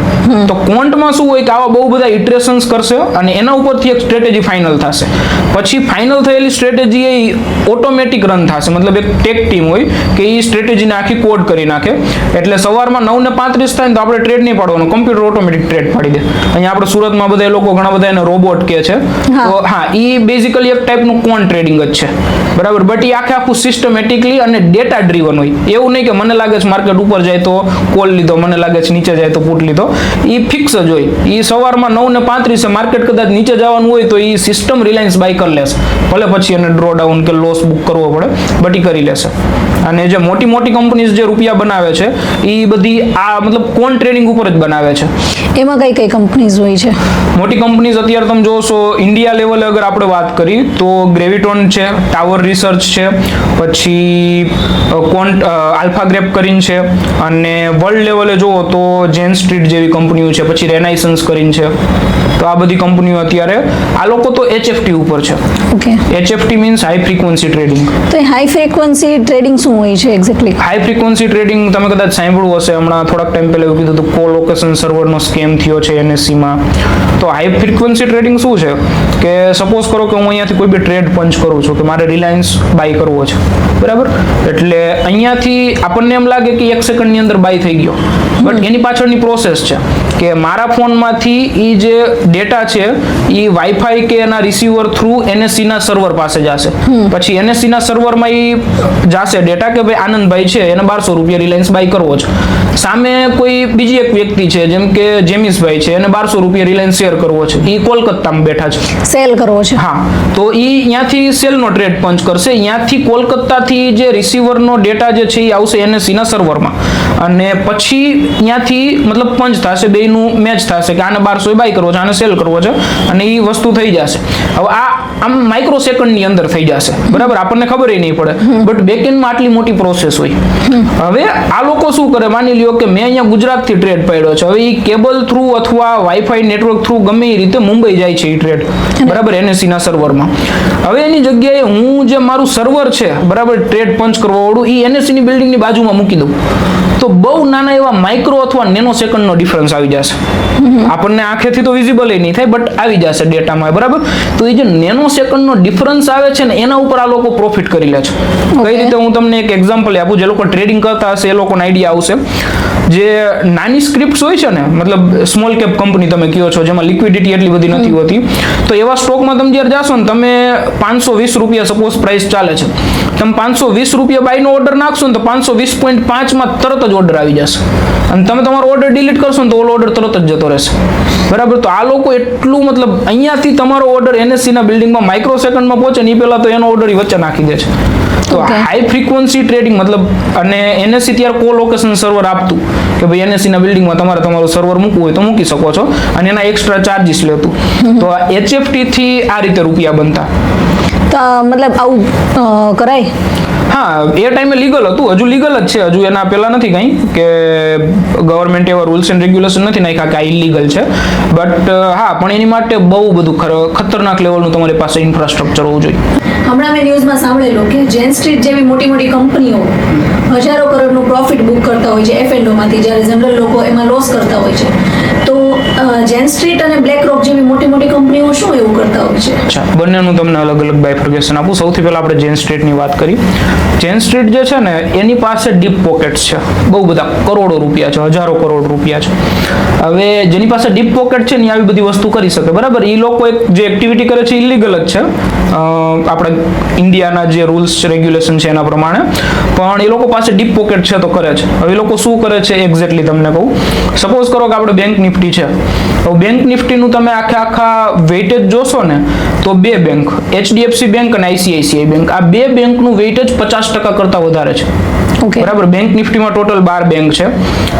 તો ક્વોન્ટમાં શું હોય કે આવા બહુ બધા ઇટરેશન્સ કરશે અને એના ઉપરથી એક સ્ટ્રેટેજી ફાઇનલ થશે. પછી ફાઇનલ થયેલી સ્ટ્રેટેજી એ ઓટોમેટિક રન થશે, મતલબ એક ટેક ટીમ હોય કે એ સ્ટ્રેટેજીને આખી કોડ કરી નાખે. એટલે સવારમાં 9:35 થાય ને તો આપણે ટ્રેડ નહીં પાડવાનો, કમ્પ્યુટર ઓટોમેટિક ટ્રેડ પાડી દે. અહીંયા આપણે સુરતમાં બધા લોકો ઘણા બધા એને રોબોટ કહે છે. તો હા, એ બેઝિકલી એક ટાઈપનું ક્વોન્ટ ટ્રેડિંગ જ છે, બરાબર. બટ એ આખું સિસ્ટમેટિકલી અને ડેટા ડ્રીવન હોય. એવું નહીં કે મને લાગે છે માર્કેટ ઉપર જાય તો કોલ લીધો, મને લાગે છે નીચે જાય તો પુટ લીધો. એ ફિક્સ જ હોય. એ સવારમાં 9:35 માર્કેટ કદાચ નીચે જવાનું હોય તો એ સિસ્ટમ રિલાયન્સ બાય કરી લેશે, ભલે પછી એને ડ્રો ડાઉન કે લોસ બુક કરવો પડે, બટ એ કરી લેશે. અને જે મોટી મોટી કંપનીઝ જે રૂપિયા બનાવે છે એ બધી આ મતલબ કોન્ટ ટ્રેડિંગ ઉપર જ બનાવે છે. એમાં કઈ કંપનીઝ હોય છે? મોટી કંપનીઝ અત્યારે તમે જોશો ઇન્ડિયા લેવલે અગર આપણે વાત કરી તો ગ્રેવિટોન છે, ટાવર રિસર્ચ છે, પછી આલ્ફાગ્રેપ કરીને છે, અને વર્લ્ડ લેવલે જુઓ તો જેન સ્ટ્રીટ જેવી કંપનીઓ છે, પછી રેનાઇસન્સ કરીને છે. તો આ બધી કંપનીઓ અત્યારે, આ લોકો તો HFT ઉપર છે. Okay. HFT means high frequency trading. તો હાઈ ફ્રીક્વન્સી ટ્રેડિંગ શું હોય છે એક્ઝેક્ટલી? હાઈ ફ્રીક્વન્સી ટ્રેડિંગ તમે કદાચ સાંભળ્યું હશે, હમણાં થોડાક ટાઈમ પહેલા એવું કીધું હતું કોલોકેશન સર્વરનો સ્કેમ સ્કેમ થયો છે NSE માં. તો હાઈ ફ્રીક્વન્સી ટ્રેડિંગ શું છે કે સપોઝ કરો કે હું અહીંયાથી કોઈ બી ટ્રેડ પંચ કરું છું કે મારે રિલાયન્સ બાય કરવો છે, બરાબર, એટલે અહીંયાથી આપણને એમ લાગે કે 1 સેકન્ડની અંદર બાય થઈ ગયો, બટ એની પાછળની પ્રોસેસ છે કે મારા ફોનમાંથી એ જે ડેટા છે એ વાઈફાઈ કે એના રિસીવર થ્રુ NSE ના સર્વર પાસે જશે, પછી NSE ના સર્વરમાં એ જશે ડેટા કે ભાઈ આનંદભાઈ છે એને 1200 રૂપિયા રિલાયન્સ બાય કરવો છે. સામે કોઈ બીજી એક વ્યક્તિ છે જેમ કે જેમિસભાઈ છે એને 1200 રૂપિયા રિલાયન્સ શેર કરવો છે, એ કોલકાતામાં બેઠા છે, સેલ કરવો છે. હા, તો એ અહીંયાથી સેલનો ટ્રેડ પંચ કરશે, અહીંયાથી કોલકાતાથી જે રિસીવરનો ડેટા જે છે એ આવશે NSE ના સર્વરમાં, અને પછી અહીંયાથી મતલબ પંચ થશે, બેયનું મેચ થશે કે આને 1200 બાય કરવો છે, આને સેલ કરવો છે, અને એ વસ્તુ થઈ જશે. હવે આ આમ માઇક્રો સેકન્ડની અંદર થઈ જશે, બરાબર, આપણને ખબર નહીં પડે, બટ બેકએન્ડમાં આટલી મોટી પ્રોસેસ હોય. હવે આ લોકો શું કરે, માની લ્યો કે મેં અહીંયા ગુજરાતથી ટ્રેડ પાડ્યો છે, હવે એ કેબલ થ્રુ અથવા વાઈફાઈ નેટવર્ક થ્રુ ગમે એ રીતે મુંબઈ જાય છે એ ટ્રેડ, બરાબર, NSE ના સર્વરમાં. હવે એની જગ્યાએ હું જે મારું સર્વર છે, બરાબર, ટ્રેડ પંચ કરવા વાળું, એ NSE ની બિલ્ડિંગની બાજુમાં મૂકી દઉં, તો બહુ નાના એવા માઇક્રો અથવા નેનો સેકન્ડનો ડિફરન્સ આવી જશે. આપણને આંખેથી તો વિઝિબલ નહીં થાય, બટ આવી જશે ડેટામાં, બરાબર. તો એ જે નેનો સેકન્ડનો ડિફરન્સ આવે છે ને એના ઉપર આ લોકો પ્રોફિટ કરી લે છે. કઈ રીતે, હું તમને એક એક્ઝામ્પલ આપું, જે લોકો ટ્રેડિંગ કરતા હશે એ લોકોને આઈડિયા આવશે. જે નાની સ્ક્રિપ્ટ્સ હોય છે ને, મતલબ સ્મોલ કેપ કંપની તમે કહો છો જેમાં લિક્વિડિટી એટલી બધી નથી હોતી, તો એવા સ્ટોકમાં તમે જ્યારે જાશો ને, તમે 520 રૂપિયા સપોઝ પ્રાઇસ ચાલે છે, તમે 520 રૂપિયા બાયનો ઓર્ડર નાખશો ને તો 520.5 માં તરત જ ઓર્ડર આવી જશે, અને તમે તમારો ઓર્ડર ડિલીટ કરશો ને તો ઓલો ઓર્ડર તરત જ જતો રહેશે, બરાબર. તો આ લોકો એટલું મતલબ અહીંયાથી તમારો ઓર્ડર NSE ના બિલ્ડિંગમાં માઇક્રો સેકન્ડમાં પહોંચે ને એ પહેલા તો એનો ઓર્ડર વચ્ચે નાખી દે છે. તો હાઈ ફ્રીક્વન્સી ટ્રેડિંગ મતલબ, અને NSE ત્યારે કો લોકેશન સર્વર આપતું કે ભાઈ NSE ના બિલ્ડિંગમાં તમારે તમારું સર્વર મૂકવું હોય તો મૂકી શકો છો, અને એના એક્સ્ટ્રા ચાર્જીસ લેતું. તો HFT થી આ રીતે રૂપિયા બનતા. તો મતલબ આવું કરાય? હા, એ ટાઈમે લીગલ હતું, હજુ લીગલ જ છે, હજુ એના પહેલા નથી કંઈ કે ગવર્મેન્ટ એવા રૂલ્સ એન્ડ રેગ્યુલેશન નથી નાખ્યા કે આ ઇલીગલ છે, બટ હા, પણ એની માટે બહુ બધું ખતરનાક લેવલનું તમારી પાસે ઇન્ફ્રાસ્ટ્રક્ચર હોવું જોઈએ. હમણાં મેં ન્યૂઝમાં સાંભળેલું કે જેન સ્ટ્રીટ જેવી મોટી મોટી કંપનીઓ હજારો કરોડનું પ્રોફિટ બુક કરતા હોય છે F&O માંથી, જ્યારે જનરલ લોકો એમાં લોસ કરતા હોય છે. તો જેન સ્ટ્રીટ અને બ્લેક રોક જેવી મોટી મોટી કંપનીઓ શું એવું કરતા હોય છે? અચ્છા, બંનેનું તમને અલગ અલગ બાયફર્ગેશન આપું. સૌથી પહેલા આપણે જેન સ્ટ્રીટની વાત કરી. જેન સ્ટ્રીટ જે છે ને એની પાસે ડીપ પોકેટ્સ છે, બહુ બધા કરોડો રૂપિયા છે, હજારો કરોડ રૂપિયા છે. હવે જેની પાસે ડીપ પોકેટ છે ને આવી બધી વસ્તુ કરી શકે, બરાબર. એ લોકો એક જે એક્ટિવિટી કરે છે ઇલીગલ જ છે આપણા ઇન્ડિયાના જે રૂલ્સ રેગ્યુલેશન છે એના પ્રમાણે, પણ એ લોકો પાસે ડીપ પોકેટ છે તો કરે છે. હવે એ લોકો શું કરે છે એક્ઝેક્ટલી તમને કહું. સપોઝ કરો કે આપણે બેંક નિફ્ટી છે, હવે બેંક નિફ્ટીનું તમે આખા વેઇટેજ જોશો ને તો બે બેંક, HDFC બેંક અને ICICI બેંક, આ બે બેંકનું વેઇટેજ 50% કરતા વધારે છે, બરાબર. બેંક નિફ્ટીમાં ટોટલ 12 બેંક છે.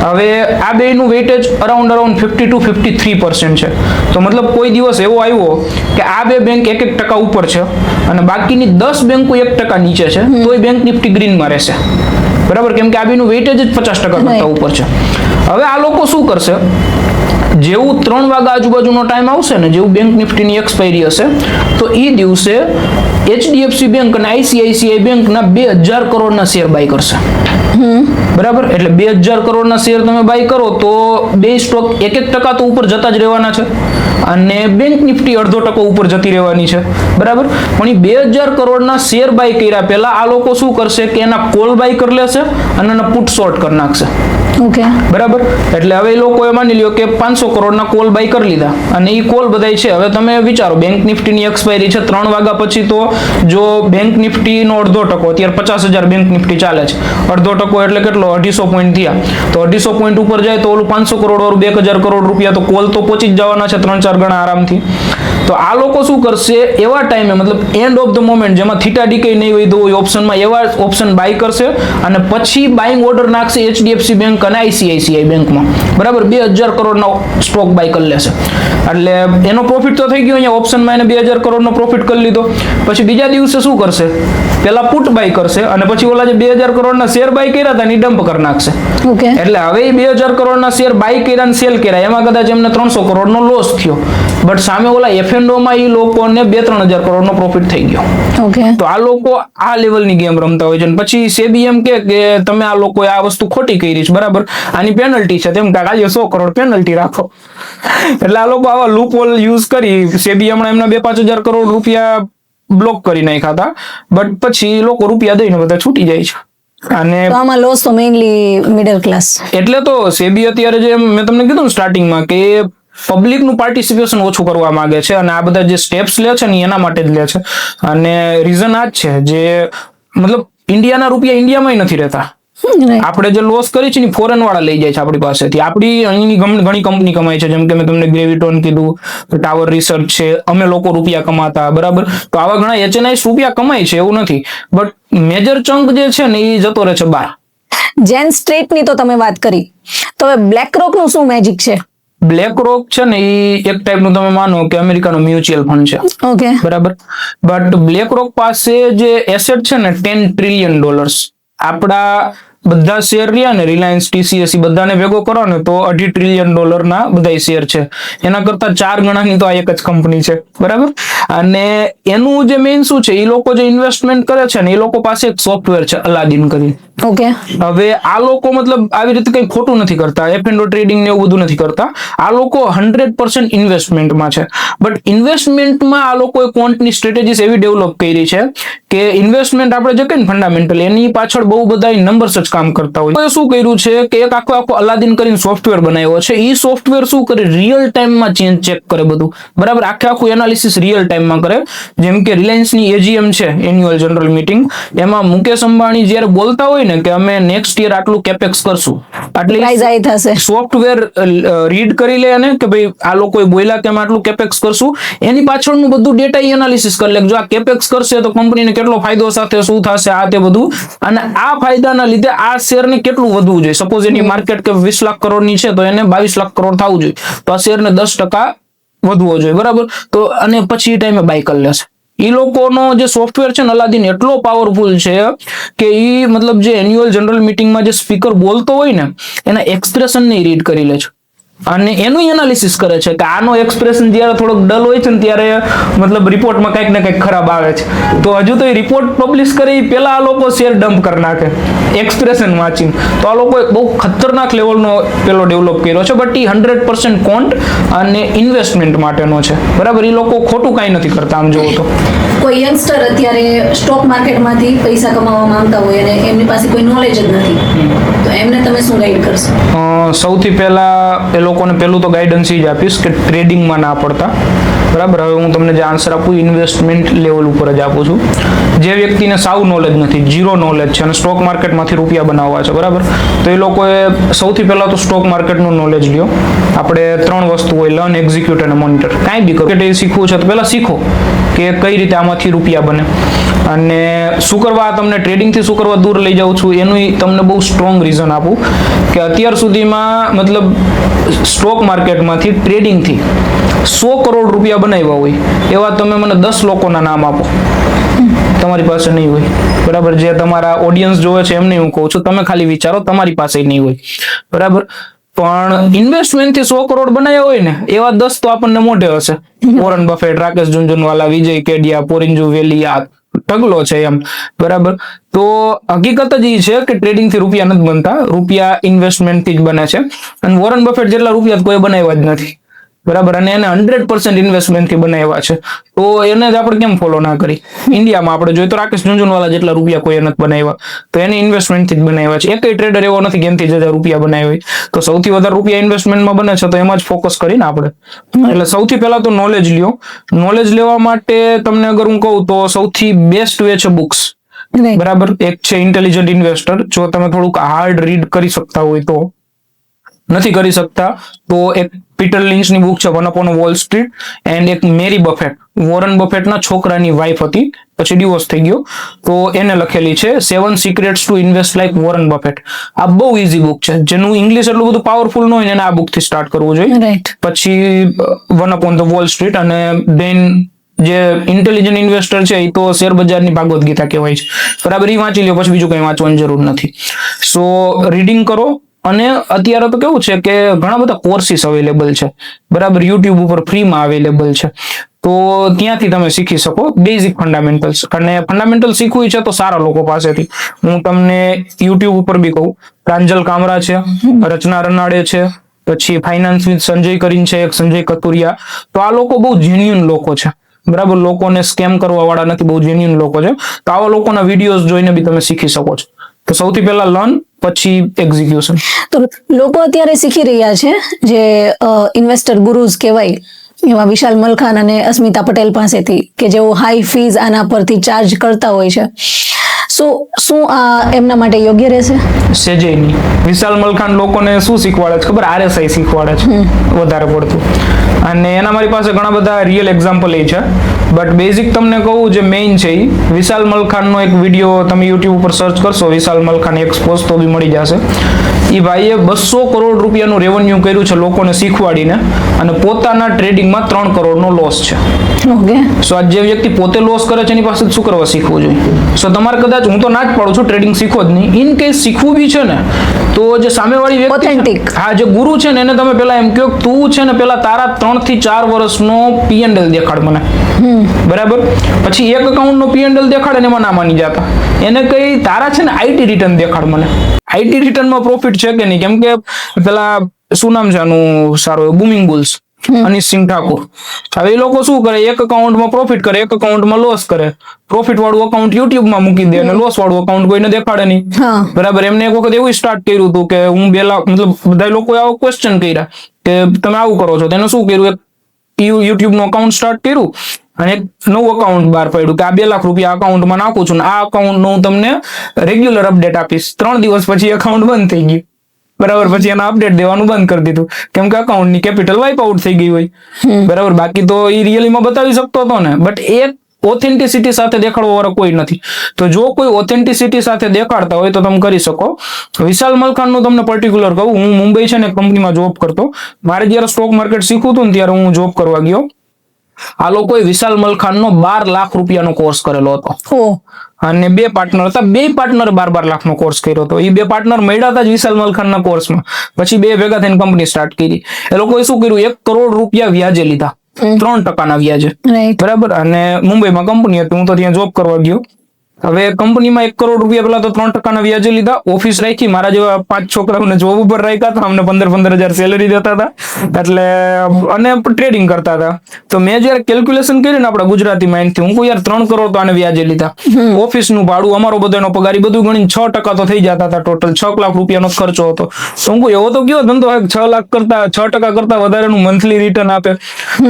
હવે આ બેનું વેઇટેજ અરાઉન્ડ 50 to 53% છે. તો મતલબ કોઈ દિવસ એવો આવ્યો કે આ બે બેંક 1% ઉપર છે અને બાકીની 10 બેંકો 1% નીચે છે, તો એ બેંક નિફ્ટી ગ્રીનમાં રહેશે, બરાબર, કેમ કે આ બેનું વેઇટેજ જ 50% કરતા ઉપર છે. હવે આ લોકો શું કરશે, જેવું 3 વાગ્યા આજુબાજુનો ટાઈમ આવશે ને, જેવું બેંક નિફ્ટીની એક્સપાયરી હશે, તો એ દિવસે HDFC બેંક અને ICICI બેંકના 2000 કરોડના શેર બાય કરશે, બરાબર. એટલે 2000 કરોડના શેર તમે બાય કરો તો બે સ્ટોક 1% તો ઉપર જતા જ રહેવાના છે, અને બેંક નિફ્ટી 0.5% ઉપર જતી રહેવાની છે, બરાબર. પણ એ 2000 કરોડના શેર બાય કર્યા પહેલા આ લોકો શું કરશે કે એના કોલ બાય કરી લેશે અને એના પુટ શોર્ટ કરી નાખશે, બરાબર. એટલે હવે એ લોકોએ માની લ્યો કે 500 કરોડના કોલ બાય કરી લીધા, અને એ કોલ બધાય છે. હવે તમે વિચારો, બેંક નિફ્ટીની એક્સપાયરી છે 3 વાગ્યા પછી, તો જો બેંક નિફ્ટીનો 0.5%, અત્યારે 50,000 બેંક નિફ્ટી ચાલે છે, 0.5% એટલે કેટલો, 250 પોઈન્ટ થયા, તો 250 પોઈન્ટ ઉપર જાય તો ઓલું 500 કરોડ વાળું 2000 કરોડ રૂપિયા તો કોલ તો પહોંચી જ જવાના છે 3-4 ગણા આરામથી. તો આ લોકો શું કરશે, એવા ટાઈમે મતલબ એન્ડ ઓફ ધ મોમેન્ટ જેમાં થીટા ડીકે નહીં હોય ઓપ્શનમાં, એવા ઓપ્શન બાય કરશે અને પછી બાઇંગ ઓર્ડર નાખશે HDFC બેંક અને ICICI બેંકમાં, બરાબર. 2000 કરોડનો સ્ટોક બાય કરી લેશે, એટલે એનો પ્રોફિટ તો થઈ ગયો. અહીંયા ઓપ્શનમાં એને 2000 કરોડનો પ્રોફિટ કરી લીધો. પછી બીજા દિવસે શું કરશે, પેલા પુટ બાય કરશે અને પછી ઓલા જે 2000 કરોડના શેર બાય કર્યા હતા એ ડમ્પ કરી નાખશે. એટલે હવે એ 2000 કરોડના શેર બાય કર્યા અને સેલ કર્યા, એમાં કદાચ એમને 300 કરોડનો લોસ થયો, બટ સામે ઓલા F&O સેકન્ડોમાં એ લોકોને 2-3 હજાર કરોડનો પ્રોફિટ થઈ ગયો. ઓકે. તો આ લોકો આ લેવલની ગેમ રમતા હોય છે. અને પછી સેબી એમ કે તમે આ લોકોએ આ વસ્તુ ખોટી કરી છે, બરાબર, આની પેનલ્ટી છે, તેમ કાંઈ 100 કરોડ પેનલ્ટી રાખો. એટલે આ લોકો આવા લૂપ હોલ યુઝ કરી સેબી હમણાં એમના 2-5 હજાર કરોડ રૂપિયા બ્લોક કરી નાખ્યા હતા, બટ પછી લોકો રૂપિયા દઈને બધા છૂટી જાય છે. અને તો આમાં લોસ તો મેઇનલી મિડલ ક્લાસ. એટલે તો સેબી અત્યારે જે મેં તમને કીધું ને સ્ટાર્ટિંગમાં કે પબ્લિક નું પાર્ટિસિપેશન ઓછું કરવા માંગે છે, અને આ બધા જે સ્ટેપ્સ લે છે ને એના માટે જ લે છે. અને રીઝન આ જ છે, જે મતલબ ઇન્ડિયાના રૂપિયા ઇન્ડિયામાં નથી રહેતા. આપણે જે લોસ કરી છે ને ફોરેન વાળા લઈ જાય છે આપણી પાસેથી. આપણી અહીંની ઘણી કંપની કમાય છે, જેમ કે મેં તમને ગ્રેવિટોન કીધું, ટાવર રિસર્ચ છે, અમે લોકો રૂપિયા કમાતા, બરાબર. તો આવા ઘણા એચએનઆઈ રૂપિયા કમાય છે, એવું નથી, બટ મેજર ચંક જે છે ને એ જતો રહે છે બહાર. જેન સ્ટ્રીટ ની તો તમે વાત કરી, તો હવે બ્લેક રોક નું શું મેજિક છે? બ્લેક રોક છે ને એ એક ટાઈપનું તમે માનો કે અમેરિકાનો મ્યુચ્યુઅલ ફંડ છે, ઓકે, બરાબર. બટ બ્લેક રોક પાસે જે એસેટ છે ને $10 trillion, આપણા બધા શેર રહ્યા ને રિલાયન્સ, ટીસીએસ, બધાને ભેગો કરો ને તો $2.5 trillion ના બધા શેર છે. એના કરતા 4 ગણાની તો આ એક જ કંપની છે, બરાબર. અને એનું જે મેઇન શું છે, એ લોકો જે ઇન્વેસ્ટમેન્ટ કરે છે ને એ લોકો પાસે એક સોફ્ટવેર છે અલાદીન કરી. ઓકે. હવે આ લોકો મતલબ આવી રીતે કઈ ખોટું નથી કરતા, F&O ટ્રેડિંગ ને એવું બધું નથી કરતા. આ લોકો 100% ઇન્વેસ્ટમેન્ટમાં છે. બટ ઇન્વેસ્ટમેન્ટમાં આ લોકોએ ક્વોન્ટની સ્ટ્રેટેજીસ એવી ડેવલપ કરી છે કે ઇન્વેસ્ટમેન્ટ આપણે જે કહીએ ને ફંડામેન્ટલ, એની પાછળ બહુ બધા નંબર્સ જ કામ કરતા હોય. શું કર્યું છે કે એક આખો અલાદીન કરીને સોફ્ટવેર બનાવ્યો છે. એ સોફ્ટવેર શું કરે, રિયલ ટાઈમમાં ચેક કરે બધું, બરાબર. આખું એનાલિસિસ રિયલ ટાઈમમાં કરે. જેમ કે રિલાયન્સની એજીએમ છે, એન્યુઅલ જનરલ મીટિંગ, એમાં મુકેશ અંબાણી જ્યારે બોલતા હોય ને કે અમે નેક્સ્ટ યર આટલું કેપેક્સ કરશું, એટલે સોફ્ટવેર રીડ કરી લે અને કે ભાઈ આ લોકોએ બોલ્યા કે અમે આટલું કેપેક્સ કરશું, એની પાછળનું બધું ડેટા એનાલિસિસ કરી લે. જો આ કેપેક્સ કરશે તો કંપનીને કેટલો ફાયદો સાથે શું થશે, આ તે બધું. અને આ ફાયદાના લીધે આ શેરને કેટલું વધવું જોઈએ. સપોઝ એની માર્કેટ કે 20 લાખ કરોડની છે તો એને 22 લાખ કરોડ થવું જોઈએ, તો આ શેરને 10% વધવો જોઈએ, બરાબર. તો અને પછી એ ટાઈમે બાય કરી લેશે. એ લોકોનો જે સોફ્ટવેર છે ને અલાદીન એટલો પાવરફુલ છે કે એ મતલબ જે એન્યુઅલ જનરલ મીટિંગમાં જે સ્પીકર બોલતો હોય ને એના એક્સપ્રેશન ને રીડ કરી લે છે અને એનું એનાલિસિસ કરે છે કે આનો એક્સપ્રેશન જ્યારે થોડોક ડલ હોય છે ને ત્યારે મતલબ રિપોર્ટમાં કંઈક ને કંઈક ખરાબ આવે છે, તો હજુ તો એ રિપોર્ટ પબ્લિશ કરી પહેલા આ લોકો શેર ડમ્પ કરી નાખે એક્સપ્રેશન વાંચીને. તો આ લોકો બહુ ખતરનાક લેવલનો પેલો ડેવલપ કર્યો છે. બટ એ 100% કોન્ટ અને ઇન્વેસ્ટમેન્ટ માટેનો છે, બરાબર. એ લોકો ખોટું કાંઈ નથી કરતા આમ જોવો તો. કોઈ યંગસ્ટર અત્યારે સ્ટોક માર્કેટમાંથી પૈસા કમાવા માંગતા હોય અને એમની પાસે કોઈ નોલેજ જ નથી, તો એમને તમે શું ગાઈડ કરશો? સૌથી પહેલા એ લોકોને પહેલું તો ગાઈડન્સ જ આપીશ કે ટ્રેડિંગમાં ના પડતા, બરાબર. હવે હું તમને જે આન્સર આપું ઇન્વેસ્ટમેન્ટ લેવલ ઉપર જ આપું છું. જે વ્યક્તિને સાવ નોલેજ નથી, ઝીરો નોલેજ છે અને સ્ટોક માર્કેટમાંથી રૂપિયા બનાવવા છે, બરાબર, તો એ લોકોએ સૌથી પહેલા તો સ્ટોક માર્કેટનું નોલેજ લ્યો. આપણે 3 વસ્તુ હોય, લર્ન, એક્ઝિક્યુટ અને મોનિટર. કાંઈ બી કરો કે શીખવું છે તો પહેલા શીખો કે કઈ રીતે આમાંથી રૂપિયા બને. અને શું કરવા તમને ટ્રેડિંગથી શું કરવા દૂર લઈ જાઉં છું એનું તમને બહુ સ્ટ્રોંગ રીઝન આપું કે અત્યાર સુધીમાં મતલબ સ્ટોક માર્કેટમાંથી ટ્રેડિંગથી 100 કરોડ રૂપિયા બનાવ્યા હોય એવા તમે મને 10 લોકોના નામ આપો. તમારી પાસે નહીં હોય, બરાબર. જે તમારા ઓડિયન્સ જોવે છે એમને હું કહું છું, તમે ખાલી વિચારો, તમારી પાસે નહીં હોય, બરાબર. પણ ઇન્વેસ્ટમેન્ટથી 100 કરોડ બનાવ્યા હોય ને એવા 10 તો આપણને મોઢે હશે. વોરન બફેટ, રાકેશ ઝુનઝુનવાલા, વિજય કેડિયા, પોરિંજુ વેલિયા, ઢગલો છે એમ, બરાબર. તો હકીકત જ એ છે કે ટ્રેડિંગ થી રૂપિયા નથી બનતા, રૂપિયા ઇન્વેસ્ટમેન્ટ થી જ બને છે. અને વોરન બફેટ જેટલા રૂપિયા કોઈ બનાવ્યા જ નથી, બરાબર. અને એને 100% ઇન્વેસ્ટમેન્ટ થી બનાવ્યા છે, તો એને જ આપણે કેમ ફોલો ના કરી? ઇન્ડિયામાં આપણે જોઈએ તો રાકેશ ઝુનઝુનવાલા જેટલા રૂપિયા કોઈ નથી બનાવ્યા, તો એને ઇન્વેસ્ટમેન્ટ થી જ બનાવ્યા છે. એકય ટ્રેડર એવો નથી કે એનાથી જ રૂપિયા બનાવ્યા હોય. તો સૌથી વધારે રૂપિયા ઇન્વેસ્ટમેન્ટમાં બને છે, તો એમાં જ ફોકસ કરીને આપણે. એટલે સૌથી પહેલા તો નોલેજ લ્યો. નોલેજ લેવા માટે તમને અગર હું કહું તો સૌથી બેસ્ટ વે છે બુક્સ, બરાબર. એક છે ઇન્ટેલિજન્ટ ઇન્વેસ્ટર. જો તમે થોડુંક હાર્ડ રીડ કરી શકતા હોય તો, નથી કરી શકતા તો એક પીટર લિંચની બુક છે one upon wall street, and એક મેરી બફેટ, વોરન બફેટના છોકરાની વાઇફ હતી, પછી ડિવોર્સ થઈ ગયો, તો એને લખેલી છે 7 secrets two invest like Warren buffet. આ બહુ ઈઝી બુક છે, જેનું ઇંગ્લિશ એટલું બધું પાવરફુલ ન હોય ને એને આ બુકથી સ્ટાર્ટ કરવું જોઈએ. પછી one upon the wall street, અને દેન જે ઇન્ટેલિજન્ટ ઇન્વેસ્ટર છે એ તો શેર બજારની ભાગવત ગીતા કહેવાય છે, બરાબર. એ વાંચી લ્યો, પછી બીજું કંઈ વાંચવાની જરૂર નથી. સો રીડિંગ કરો. અને અત્યારે તો કેવું છે કે ઘણા બધા કોર્સિસ અવેલેબલ છે, બરાબર. યુટ્યુબ ઉપર ફ્રીમાં અવેલેબલ છે. તો ત્યાંથી તમે શીખી શકો બેઝિક ફંડામેન્ટલ્સ. અને ફંડામેન્ટલ શીખવું છે તો સારા લોકો પાસેથી. હું તમને યુટ્યુબ ઉપર બી કહું, પ્રાંજલ કામરા છે, રચના રનાડે છે, પછી ફાઇનાન્સ વિથ સંજય કરીને છે એક, સંજય કતુરિયા. તો આ લોકો બહુ જેન્યુઅન લોકો છે, બરાબર. લોકોને સ્કેમ કરવા વાળા નથી, બહુ જેન્યુઅન લોકો છે. તો આવા લોકોના વિડીયોઝ જોઈને બી તમે શીખી શકો છો. તો સૌથી પહેલા લર્ન, પછી એક્ઝિક્યુશન. તો લોકો અત્યારે શીખી રહ્યા છે જે ઇન્વેસ્ટર ગુરુઝ કહેવાય એવા વિશાલ મલખાન અને અસ્મિતા પટેલ પાસેથી, કે જેઓ હાઈ ફીઝ આના પરથી ચાર્જ કરતા હોય છે. શું આ એમના માટે યોગ્ય રહેશે? સેજે નહીં. વિશાલ મલખાન લોકોને શું શીખવાડે છે ખબર? RSI શીખવાડે છે વધારે પડતું. અને એના મારી પાસે ઘણા બધા રિયલ એક્ઝામ્પલ એ છે. બટ બેઝિક તમને કહું જે મેઇન છે એ વિશાલ મલખાનનો એક વિડીયો તમે યુટ્યુબ ઉપર સર્ચ કરશો, વિશાલ મલખાન એક્સપોઝ, તો બી મળી જશે. એ ભાઈએ 200 કરોડ રૂપિયાનું રેવન્યુ કર્યું છે લોકોને શીખવાડીને, અને પોતાના ટ્રેડિંગમાં 3 કરોડનો લોસ છે. ઓકે. સો આ જે વ્યક્તિ પોતે લોસ કરે છે એની પાસે શું કરવા શીખવું જોઈએ? સો તમારે કદાચ, હું તો ના જ પાડું છું ટ્રેડિંગ શીખો જ નહીં. ઇન કેસ શીખવું બી છે ને તો જે સામેવાળી વ્યક્તિ, Authentic. હા, જે ગુરુ છે ને એને તમે પેલા એમ કહો કે તું છે ને પેલા તારા 3 થી 4 વર્ષનો P&L દેખાડ મને, બરાબર. પછી એક એકાઉન્ટનો P&L દેખાડે ને એમાં ના માની જતા. એને કઈ તારા છે ને IT રિટર્ન દેખાડ મને. IT રિટર્નમાં પ્રોફિટ છે કે નહીં? કેમ કે પેલા શું નામ છે આનું સારું, બુમિંગ બુલ્સ, અનિશસિંહ ઠાકુર. હવે એ લોકો શું કરે, એક એકાઉન્ટમાં પ્રોફિટ કરે, એક એકાઉન્ટમાં લોસ કરે. પ્રોફિટ વાળું એકાઉન્ટ યુટ્યુબમાં મૂકી દે અને લોસ વાળું એકાઉન્ટ કોઈને દેખાડે નહીં, બરાબર. એમને એક વખત એવું સ્ટાર્ટ કર્યું હતું કે હું 2 લાખ, મતલબ બધા લોકોએ આવો ક્વેશ્ચન કર્યા કે તમે આવું કરો છો. તેને શું કર્યું, એક યુટ્યુબ નું અકાઉન્ટ સ્ટાર્ટ કર્યું અને એક નવું અકાઉન્ટ બહાર પાડ્યું કે આ 2 લાખ રૂપિયા અકાઉન્ટમાં નાખું છું ને આ અકાઉન્ટ નું હું તમને રેગ્યુલર અપડેટ આપીશ. 3 દિવસ પછી એકાઉન્ટ બંધ થઈ ગયું, બરાબર. પછી એના અપડેટ દેવાનું બંધ કરી દીધું, કેમ કે અકાઉન્ટની કેપિટલ વાઇપ આઉટ થઈ ગઈ હોય, બરાબર. બાકી તો એ રિયલીમાં બતાવી શકતો હતો ને. બટ એક ઓથેન્ટિસિટી સાથે દેખાડવા વાળો કોઈ નથી. તો જો કોઈ ઓથેન્ટિસિટી સાથે દેખાડતા હોય તો તમે કરી શકો. વિશાલ મલખાન નું તમને પર્ટિક્યુલર કહું, હું મુંબઈ છે ને કંપનીમાં જોબ કરતો. મારે જયારે સ્ટોક માર્કેટ શીખવું હતું ને ત્યારે હું જોબ કરવા ગયો. આ લોકોએ વિશાલ મલખાનનો 12 લાખ રૂપિયાનો કોર્સ કરેલો હતો. અને 2 પાર્ટનર હતા, 2 પાર્ટનર 12 લાખનો કોર્સ કર્યો હતો. એ 2 પાર્ટનર મળ્યા હતા જ વિશાલ મલખાનના કોર્સમાં. પછી 2 ભેગા થઈને કંપની સ્ટાર્ટ કરી. એ લોકોએ શું કર્યું, 1 કરોડ રૂપિયા વ્યાજે લીધા, 3% વ્યાજે, બરાબર. અને મુંબઈમાં કંપની હતી, હું તો ત્યાં જોબ કરવા ગયો. હવે કંપનીમાં 1 કરોડ રૂપિયા પેલા તો 3% વ્યાજે લીધા. ઓફિસ રાખી, મારા જેવા 5 છોકરાઓને જોબ ઉપર રાખ્યા હતા. અમને 15,000 સેલેરી દેતા હતા. એટલે અને ટ્રેડિંગ કરતા હતા. તો મેં જયારે કેલ્ક્યુલેશન કરી ને આપણા ગુજરાતી માઇન્ડથી, હું કહું યાર 3 કરોડ તો આને વ્યાજે લીધા. ઓફિસનું ભાડું, અમારો બધાનો પગાર, બધું ગણીને 6% તો થઈ જતા હતા. ટોટલ 6 લાખ રૂપિયાનો ખર્ચો હતો. તો હું કહું એવો તો કયો ધંધો 6% કરતા વધારેનું મંથલી રિટર્ન આપે,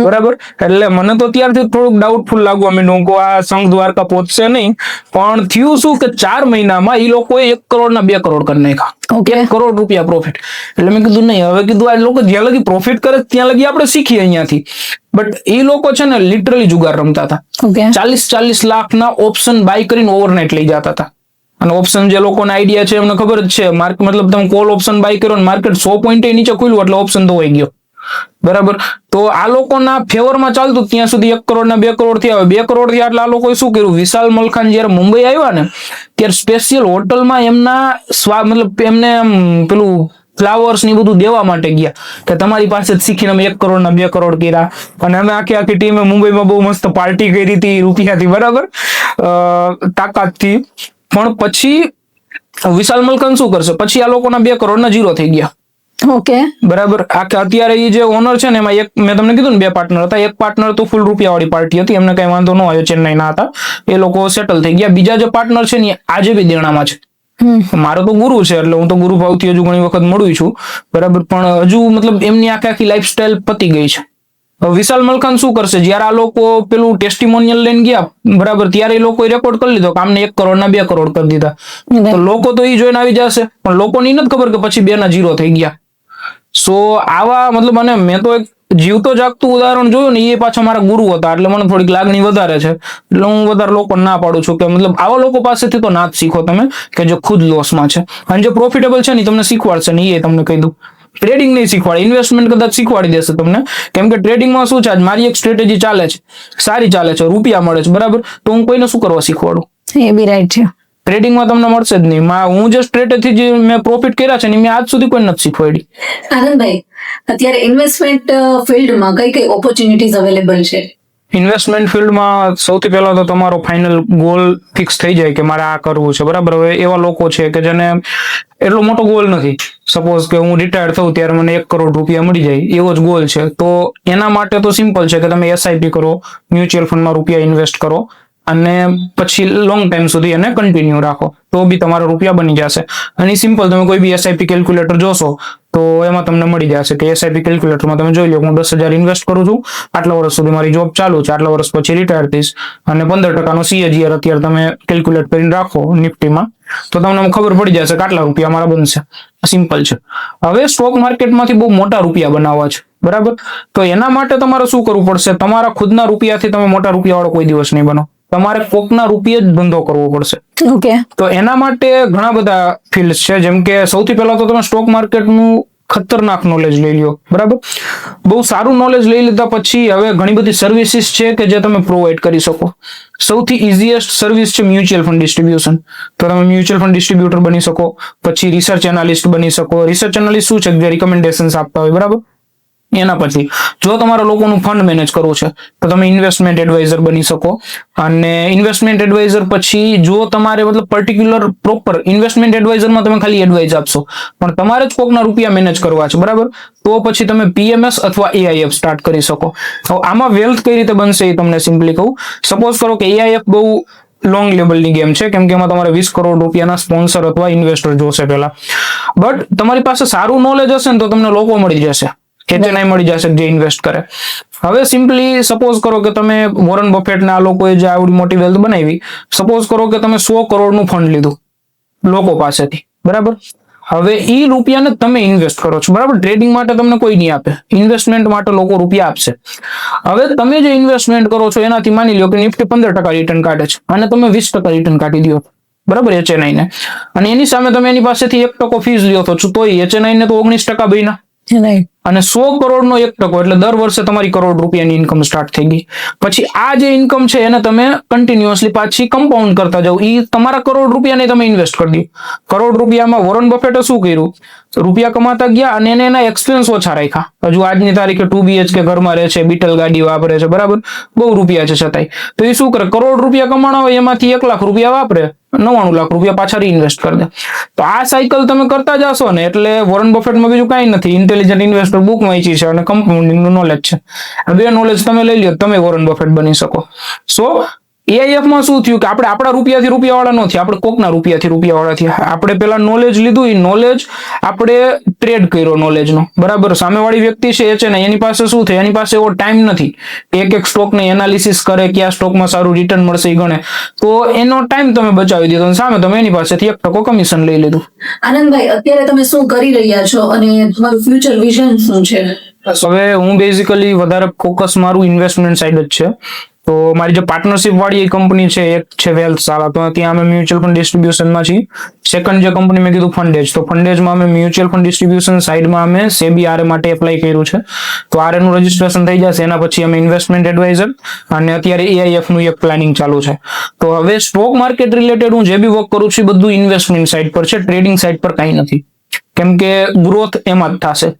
બરાબર. એટલે મને તો ત્યારથી થોડુંક ડાઉટફુલ લાગવા માંડ્યું કે આ સંઘ દ્વારકા પહોંચશે નહીં. પણ થયું શું કે 4 મહિનામાં એ લોકોએ 1 કરોડના 2 કરોડ કરી નાખ્યા. 1 કરોડ રૂપિયા પ્રોફિટ. એટલે મેં કીધું નહીં, હવે કીધું આ લોકો જ્યાં લગી પ્રોફિટ કરે ત્યાં લગી આપણે શીખીએ અહીંયાથી. બટ એ લોકો છે ને લિટરલી જુગાર રમતા હતા. 40 લાખના ઓપ્શન બાય કરીને ઓવરનાઇટ લઈ જતા હતા. અને ઓપ્શન જે લોકોને આઈડિયા છે એમને ખબર જ છે, માર્કેટ મતલબ તમે કોલ ઓપ્શન બાય કર્યો, માર્કેટ 100 પોઈન્ટ નીચે ખુલ્યું એટલે ઓપ્શન તો હોઈ ગયો, બરાબર. તો આ લોકોના ફેવરમાં ચાલતું ત્યાં સુધી 1 કરોડના 2 કરોડ થયા. 2 કરોડ થયા એટલે આ લોકોએ શું કર્યું, વિશાલ મલખાન જયારે મુંબઈ આવ્યા ને ત્યારે સ્પેશિયલ હોટલમાં એમના મતલબ એમને પેલું ફ્લાવર્સ ની બધું દેવા માટે ગયા કે તમારી પાસે જ શીખીને અમે 1 કરોડના 2 કરોડ કર્યા. અને અમે આખી ટીમે મુંબઈમાં બહુ મસ્ત પાર્ટી કરી હતી રૂપિયાથી, બરાબર, તાકાતથી. પણ પછી વિશાલ મલખાન શું કરશે, પછી આ લોકોના 2 કરોડના 0 થઈ ગયા. ઓકે, બરાબર. અત્યારે એ જે ઓનર છે ને એમાં એક મેં તમને કીધું ને 2 પાર્ટનર હતા. એક પાર્ટનર તો ફૂલ રૂપિયા વાળી પાર્ટી હતી, એમને કઈ વાંધો ન આવ્યો, ચેન્નાઈના હતા, એ લોકો સેટલ થઈ ગયા. બીજા જે પાર્ટનર છે ને આજે બી દેણામાં છે. મારો તો ગુરુ છે એટલે હું તો ગુરુ ભાવથી હજુ ઘણી વખત મળું છું, બરાબર. પણ હજુ મતલબ એમની આખી લાઈફસ્ટાઈલ પતી ગઈ છે. વિશાલ મલખાન શું કરશે, જયારે આ લોકો પેલું ટેસ્ટિમોનિયલ લઈને ગયા, બરાબર, ત્યારે એ લોકોએ રેકોર્ડ કરી લીધો કે આમને 1 કરોડના 2 કરોડ કરી દીધા. તો લોકો તો એ જોઈને આવી જશે, પણ લોકોને નથી ખબર કે પછી 2 ના 0 થઈ ગયા. સો આવા મતલબ, અને મેં તો એક જીવતો જાગતું ઉદાહરણ જોયું ને, એ પાછા મારા ગુરુ હતા એટલે મને થોડીક લાગણી વધારે છે. એટલે હું વધારે લોકોને ના પાડું છું કે મતલબ આવા લોકો પાસેથી તો ના જ શીખો તમે કે જે ખુદ લોસમાં છે. અને જે પ્રોફિટેબલ છે ને તમને શીખવાડશે ને, એ તમને કહી દઉં. ટ્રેડિંગ નહીં શીખવાડે, ઇન્વેસ્ટમેન્ટ કદાચ શીખવાડી દેશે તમને. કેમ કે ટ્રેડિંગમાં શું છે, મારી એક સ્ટ્રેટેજી ચાલે છે, સારી ચાલે છે, રૂપિયા મળે છે, બરાબર. તો હું કોઈને શું કરવા શીખવાડું? એ બી રાઈટ છે. ટ્રેડિંગમાં તમને મળશે જ નહીં. હું જે સ્ટ્રેટેજી મેં પ્રોફિટ કર્યા છે ને મેં આજ સુધી કોઈ નથી શીખવાડી. આનંદભાઈ, અત્યારે ઇન્વેસ્ટમેન્ટ ફિલ્ડમાં કઈ કઈ ઓપોર્ચ્યુનિટીઝ અવેલેબલ છે? ઇન્વેસ્ટમેન્ટ ફિલ્ડમાં સૌથી પહેલા તો તમારો ફાઇનલ ગોલ ફિક્સ થઈ જાય કે મારે આ કરવું છે, બરાબર. હવે એવા લોકો છે કે જેને એટલો મોટો ગોલ નથી. સપોઝ કે હું રિટાયર થઉં ત્યારે મને 1 કરોડ રૂપિયા મળી જાય એવો જ ગોલ છે, તો એના માટે તો સિમ્પલ છે કે તમે એસઆઈપી કરો, મ્યુચ્યુઅલ ફંડમાં રૂપિયા ઇન્વેસ્ટ કરો અને પછી લોંગ ટાઈમ સુધી એને કન્ટિન્યુ રાખો, તો બી તમારા રૂપિયા બની જશે. અને સિમ્પલ તમે કોઈ બી એસઆઈપી કેલ્ક્યુલેટર જોશો તો એમાં તમને મળી જશે કે એસઆઈપી કેલ્ક્યુલેટરમાં તમે જોઈ લો હું 10,000 ઇન્વેસ્ટ કરું છું, આટલા વર્ષ સુધી મારી જોબ ચાલુ છે, આટલા વર્ષ પછી રિટાયર થઈશ અને 15% CAGR અત્યારે તમે કેલ્ક્યુલેટ કરીને રાખો નિફ્ટીમાં, તો તમને ખબર પડી જશે કે આટલા રૂપિયા મારા બનશે. સિમ્પલ છે. હવે સ્ટોક માર્કેટમાંથી બહુ મોટા રૂપિયા બનાવવા છે, બરાબર. તો એના માટે તમારે શું કરવું પડશે? તમારા ખુદના રૂપિયાથી તમે મોટા રૂપિયાવાળો કોઈ દિવસ નહીં બનો. તમારે કોકના રૂપિયે જ ધંધો કરવો પડશે. ઓકે. તો એના માટે ઘણા બધા ફિલ્ડ્સ છે, જેમ કે સૌથી પહેલા તો તમે સ્ટોક માર્કેટનું ખતરનાક નોલેજ લઈ લ્યો, બરાબર. બહુ સારું નોલેજ લઈ લીધા પછી હવે ઘણી બધી સર્વિસીસ છે કે જે તમે પ્રોવાઈડ કરી શકો. સૌથી ઇઝીએસ્ટ સર્વિસ છે મ્યુચ્યુઅલ ફંડ ડિસ્ટ્રીબ્યુશન. તો તમે મ્યુચ્યુઅલ ફંડ ડિસ્ટ્રીબ્યુટર બની શકો, પછી રિસર્ચ એનાલિસ્ટ બની શકો. રિસર્ચ એનાલિસ્ટ શું છે? જે રિકમેન્ડેશન્સ આપતા હોય, બરાબર. એના પછી જો તમારા લોકોનું ફંડ મેનેજ કરવું છે તો તમે ઇન્વેસ્ટમેન્ટ એડવાઇઝર બની શકો. અને ઇન્વેસ્ટમેન્ટ એડવાઇઝર પછી જો તમારે મતલબ પર્ટિક્યુલર પ્રોપર ઇન્વેસ્ટમેન્ટ એડવાઇઝરમાં તમે ખાલી એડવાઇઝ આપશો, પણ તમારે જ કોકના રૂપિયા મેનેજ કરવા છે, બરાબર, તો પછી તમે PMS અથવા AIF સ્ટાર્ટ કરી શકો. હવે આમાં વેલ્થ કઈ રીતે બનશે એ તમને સિમ્પલી કહું. સપોઝ કરો કે AIF બહુ લોંગ લેવલની ગેમ છે, કેમ કે એમાં તમારે 20 કરોડ રૂપિયાના સ્પોન્સર અથવા ઇન્વેસ્ટર જોશે પહેલા. બટ તમારી પાસે સારું નોલેજ હશે ને તો તમને લોકો મળી જશે, HNI મળી જશે જે ઇન્વેસ્ટ કરે. હવે સિમ્પલી સપોઝ કરો કે તમે વોરન બફેટના આ લોકોએ જે આવડી મોટી વેલ્થ બનાવી, સપોઝ કરો કે તમે 100 કરોડનું ફંડ લીધું લોકો પાસેથી, બરાબર. હવે એ રૂપિયાને તમે ઇન્વેસ્ટ કરો છો, બરાબર. ટ્રેડિંગ માટે તમને કોઈ નહીં આપે, ઇન્વેસ્ટમેન્ટ માટે લોકો રૂપિયા આપશે. હવે તમે જે ઇન્વેસ્ટમેન્ટ કરો છો એનાથી માની લો કે નિફ્ટી 15% રિટર્ન કાઢે છે અને તમે 20% રિટર્ન કાઢી દો, બરાબર, HNI ને. અને એની સામે તમે એની પાસેથી 1% ફીસ લ્યો છો, તો HNI ને તો 19% બન્યા. અને 100 કરોડનો 1% એટલે દર વર્ષે તમારી કરોડ રૂપિયાની ઇન્કમ સ્ટાર્ટ થઈ ગઈ. પછી આ જે ઇન્કમ છે એને તમે કન્ટિન્યુઅસલી પાછી કમ્પાઉન્ડ કરતા જાઓ. એ તમારા કરોડ રૂપિયાને તમે ઇન્વેસ્ટ કરી દો. કરોડ રૂપિયામાં વોરન બફેટે શું કર્યું? રૂપિયા કમાતા ગયા અને એને એના એક્સપેન્સ ઓછા રાખ્યા. હજુ આજની તારીખે 2 BHK ઘરમાં રહે છે, બીટલ ગાડી વાપરે છે, બરાબર, બહુ રૂપિયા છે છતાંય. તો એ શું કરે? કરોડ રૂપિયા કમાણા હોય એમાંથી 1 લાખ રૂપિયા વાપરે, 99 લાખ રૂપિયા પાછા રીઇન્વેસ્ટ કરી દે. તો આ સાયકલ તમે કરતા જશો ને એટલે વોરન બફેટમાં બીજું કાંઈ નથી. ઇન્ટેલિજન્ટ ઇન્વેસ્ટર બુક વાંચી છે અને કમ્પાઉન્ડિંગનું નોલેજ છે. આ બે નોલેજ તમે લઈ લ્યો, તમે વોરન બફેટ બની શકો. સો AIF માં શું થયું કે આપણે આપણા રૂપિયાથી રૂપિયાવાળા નથી, આપણે કોકના રૂપિયાથી રૂપિયાવાળા થયા. આપણે પેલા નોલેજ લીધું, એ નોલેજ આપણે ટ્રેડ કર્યો નોલેજનો, બરાબર. સામેવાળી વ્યક્તિ છે HNI, એની પાસે શું થાય? એની પાસે એવો ટાઈમ નથી એક સ્ટોકને એનાલિસિસ કરે, કયા સ્ટોકમાં સારું રિટર્ન મળશે એ ગણે. તો એનો ટાઈમ તમે બચાવી દીધો અને સામે તમે એની પાસેથી 1% કમિશન લઈ લીધું. આનંદભાઈ, અત્યારે તમે શું કરી રહ્યા છો અને તમારું ફ્યુચર વિઝન શું છે? હવે હું બેઝિકલી વધારે ફોકસ મારું ઇન્વેસ્ટમેન્ટ સાઈડ જ છે. તો મારી જે પાર્ટનરશિપ વાળી કંપની છે એક છે વેલ્થ સારા, તો ત્યાં અમે મ્યુચ્યુઅલ ફંડ ડિસ્ટ્રીબ્યુશનમાં છીએ. સેકન્ડ જે કંપની મેં કીધું ફંડેજ, તો ફંડેજમાં અમે મ્યુચ્યુઅલ ફંડ ડિસ્ટ્રીબ્યુશન સાઈડમાં અમે SEBI RA માટે એપ્લાય કર્યું છે. તો RA નું રજીસ્ટ્રેશન થઈ જશે, એના પછી અમે ઇન્વેસ્ટમેન્ટ એડવાઇઝર અને અત્યારે AIF નું એક પ્લાનિંગ ચાલુ છે. તો હવે સ્ટોક માર્કેટ રિલેટેડ હું જે બી વર્ક કરું છું એ બધું ઇન્વેસ્ટમેન્ટ સાઈડ પર છે, ટ્રેડિંગ સાઈડ પર કાંઈ નથી, કેમ કે ગ્રોથ એમાં જ થશે.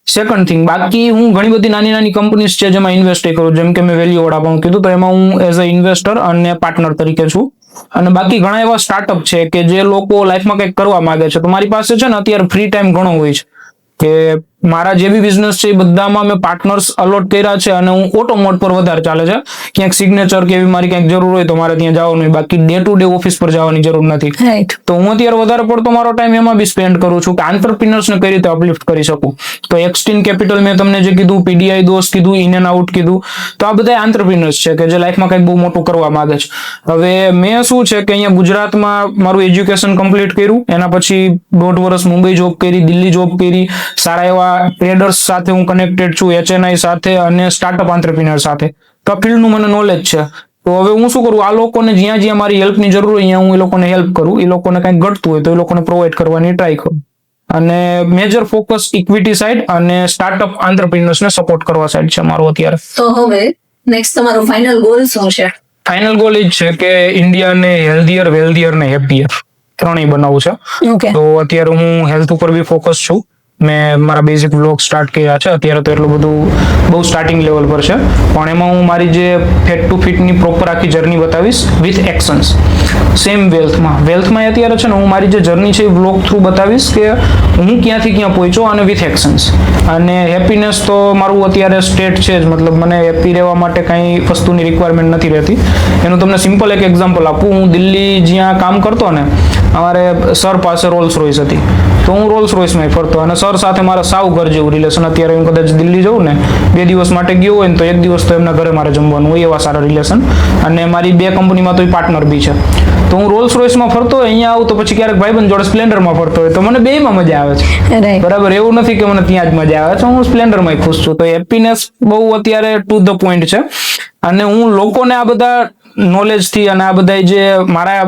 સેકન્ડ થિંગ, બાકી હું ઘણી બધી નાની નાની કંપનીઝ છે જેમાં ઇન્વેસ્ટ કરું, જેમ કે મેં વેલ્યુ વડાપાઉં કીધું, તો એમાં હું એઝ અ ઇન્વેસ્ટર અને પાર્ટનર તરીકે છું. અને બાકી ઘણા એવા સ્ટાર્ટઅપ છે કે જે લોકો લાઈફમાં કંઈક કરવા માંગે છે. તો મારી પાસે છે ને અત્યારે ફ્રી ટાઈમ ઘણો હોય છે કે મારા જે બી બિઝનેસ છે એ બધામાં મેં પાર્ટનર્સ અલોટ કર્યા છે અને હું ઓટો મોડ પર વધારે ચાલે છે. ક્યાંક સિગ્નેચર કે એવી મારી ક્યાંક જરૂર હોય તો મારે ત્યાં જવાનું હોય, બાકી ડે ટુ ડે ઓફિસ પર જવાની જરૂર નથી. તો હું અત્યારે વધારે પડતો મારો ટાઈમ એમાં બી સ્પેન્ડ કરું છું કે આંતરપ્રિનર્સને કઈ રીતે અપલિફ્ટ કરી શકું. તો એક્સટીન કેપિટલ મેં તમને જે કીધું, PDI દોસ્ત કીધું, ઇન એન્ડ આઉટ કીધું, તો આ બધા આંતરપ્રિનર્સ છે કે જે લાઈફમાં કંઈક બહુ મોટું કરવા માંગે છે. હવે મેં શું છે કે અહીંયા ગુજરાતમાં મારું એજ્યુકેશન કમ્પ્લીટ કર્યું, એના પછી 1.5 વર્ષ મુંબઈ જોબ કરી, દિલ્હી જોબ કરી, સારા એવા ટ્રેડર્સ સાથે હું કનેક્ટેડ છું, HNI સાથે અને સ્ટાર્ટઅપ આંતરપ્રિનર સાથે. તો આ ફિલ્ડનું મને નોલેજ છે. તો હવે હું શું કરું, આ લોકોને જ્યાં જ્યાં મારી હેલ્પની જરૂર હોય અહીંયા હું એ લોકોને હેલ્પ કરું, એ લોકોને કંઈક ઘટતું હોય તો એ લોકોને પ્રોવાઈડ કરવાની ટ્રાય કરું. અને મેજર ફોકસ ઇક્વિટી સાઈડ અને સ્ટાર્ટઅપ આંતરપ્રિનર્સને સપોર્ટ કરવા સાઈડ છે મારું અત્યારે. તો હવે નેક્સ્ટ તમારો ફાઇનલ ગોલ શું છે? ફાઇનલ ગોલ એ જ છે કે ઇન્ડિયાને હેલ્ધીયર, વેલ્ધીયર ને હેપીયર ત્રણેય બનાવવું છે. તો અત્યારે હું હેલ્થ ઉપર બી ફોકસ છું મેં મારા બેઝિક વ્લોગ સ્ટાર્ટ કર્યા છે. અત્યારે તો એટલું બધું બહુ સ્ટાર્ટિંગ લેવલ પર છે, પણ એમાં હું મારી જે ફેટ ટુ ફિટની પ્રોપર આખી જર્ની બતાવીશ વિથ એક્શન્સ. સેમ વેલ્થમાં અત્યારે છે ને હું મારી જે જર્ની છે એ વ્લોગ થ્રુ બતાવીશ કે હું ક્યાંથી ક્યાં પહોંચ્યો અને વિથ એક્શન્સ. અને હેપીનેસ તો મારું અત્યારે સ્ટેટ છે જ, મતલબ મને હેપી રહેવા માટે કાંઈ વસ્તુની રિક્વાયરમેન્ટ નથી રહેતી. એનું તમને સિમ્પલ એક એક્ઝામ્પલ આપું. હું દિલ્હી જ્યાં કામ કરતો ને, અમારે સર પાસે રોલ્સ રોયસ હતી, તો હું રોલ્સ રોયસમાં ફરતો, અને સર સાથે મારા સાવ ઘર જેવું રિલેશન. અત્યારે હું કદાચ દિલ્હી જઉં ને 2 દિવસ માટે ગયો હોય ને તો 1 દિવસ તો એમના ઘરે મારે જમવાનું હોય, એવા સારા રિલેશન. અને મારી 2 કંપનીમાં તો પાર્ટનર બી છે. તો હું રોલ્સ રોયસમાં ફરતો હોય, અહીંયા આવું તો પછી ક્યારેક ભાઈબંધ જોડે સ્પ્લેન્ડરમાં ફરતો હોય, તો મને બેયમાં મજા આવે છે. Right. બરાબર, એવું નથી કે મને ત્યાં જ મજા આવે છે, હું સ્પ્લેન્ડરમાં ખુશ છું. તો હેપીનેસ બહુ અત્યારે ટુ ધ પોઈન્ટ છે. અને હું લોકોને આ બધા નોલેજથી અને આ બધા જે મારા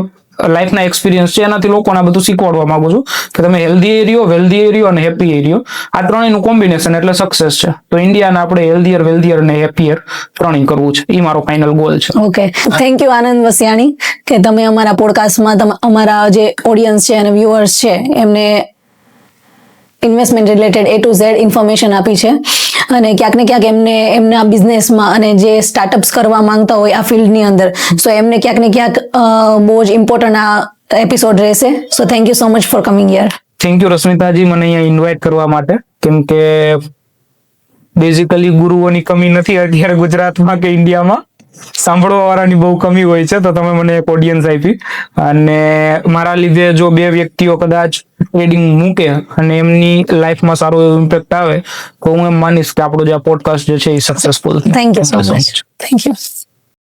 લાઈફના એક્સપિરિયન્સ છે એનાથી લોકોને આ બધું શીખવાડવા માંગુ છું કે તમે હેલ્ધી રહ્યો, વેલ્ધી રહ્યો અને હેપી રહ્યો. આ ત્રણેયનું કોમ્બિનેશન એટલે સક્સેસ છે. તો ઇન્ડિયાને આપણે હેલ્ધીયર, વેલ્ધીયર અને હેપીયર ત્રણેય કરવું છે. એ મારો ફાઇનલ ગોલ છે. ઓકે, થેન્ક યુ આનંદ વસિયાણી કે તમે અમારા પોડકાસ્ટમાં અમારા જે ઓડિયન્સ છે અને વ્યુઅર્સ છે એમને investment related A to Z information આપી છે. અને ક્યાંક ને ક્યાંક એમને એમના બિઝનેસમાં અને જે સ્ટાર્ટઅપ્સ કરવા માંગતા હોય આ ફિલ્ડની અંદર, સો એમને ક્યાંક ને ક્યાંક બહુ જ ઇમ્પોર્ટન્ટ આ એપિસોડ રહેશે. So thank you so much for coming here. Thank you Rashmitaji, મને અહીંયા ઇન્વાઇટ કરવા માટે. કેમ કે બેઝિકલી ગુરુઓની કમી નથી અત્યારે ગુજરાતમાં કે ઇન્ડિયામાં, સાંભળવા વાળાની બહુ કમી હોય છે. તો તમે મને એક ઓડિયન્સ આપી, અને મારા લીધે જો 2 વ્યક્તિઓ કદાચ ટ્રેડિંગ મૂકે અને એમની લાઈફમાં સારો એવો ઇમ્પેક્ટ આવે, તો હું એમ માનીશ કે આપણો જે આ પોડકાસ્ટ જે છે એ successful. Thank you so much. Thank you.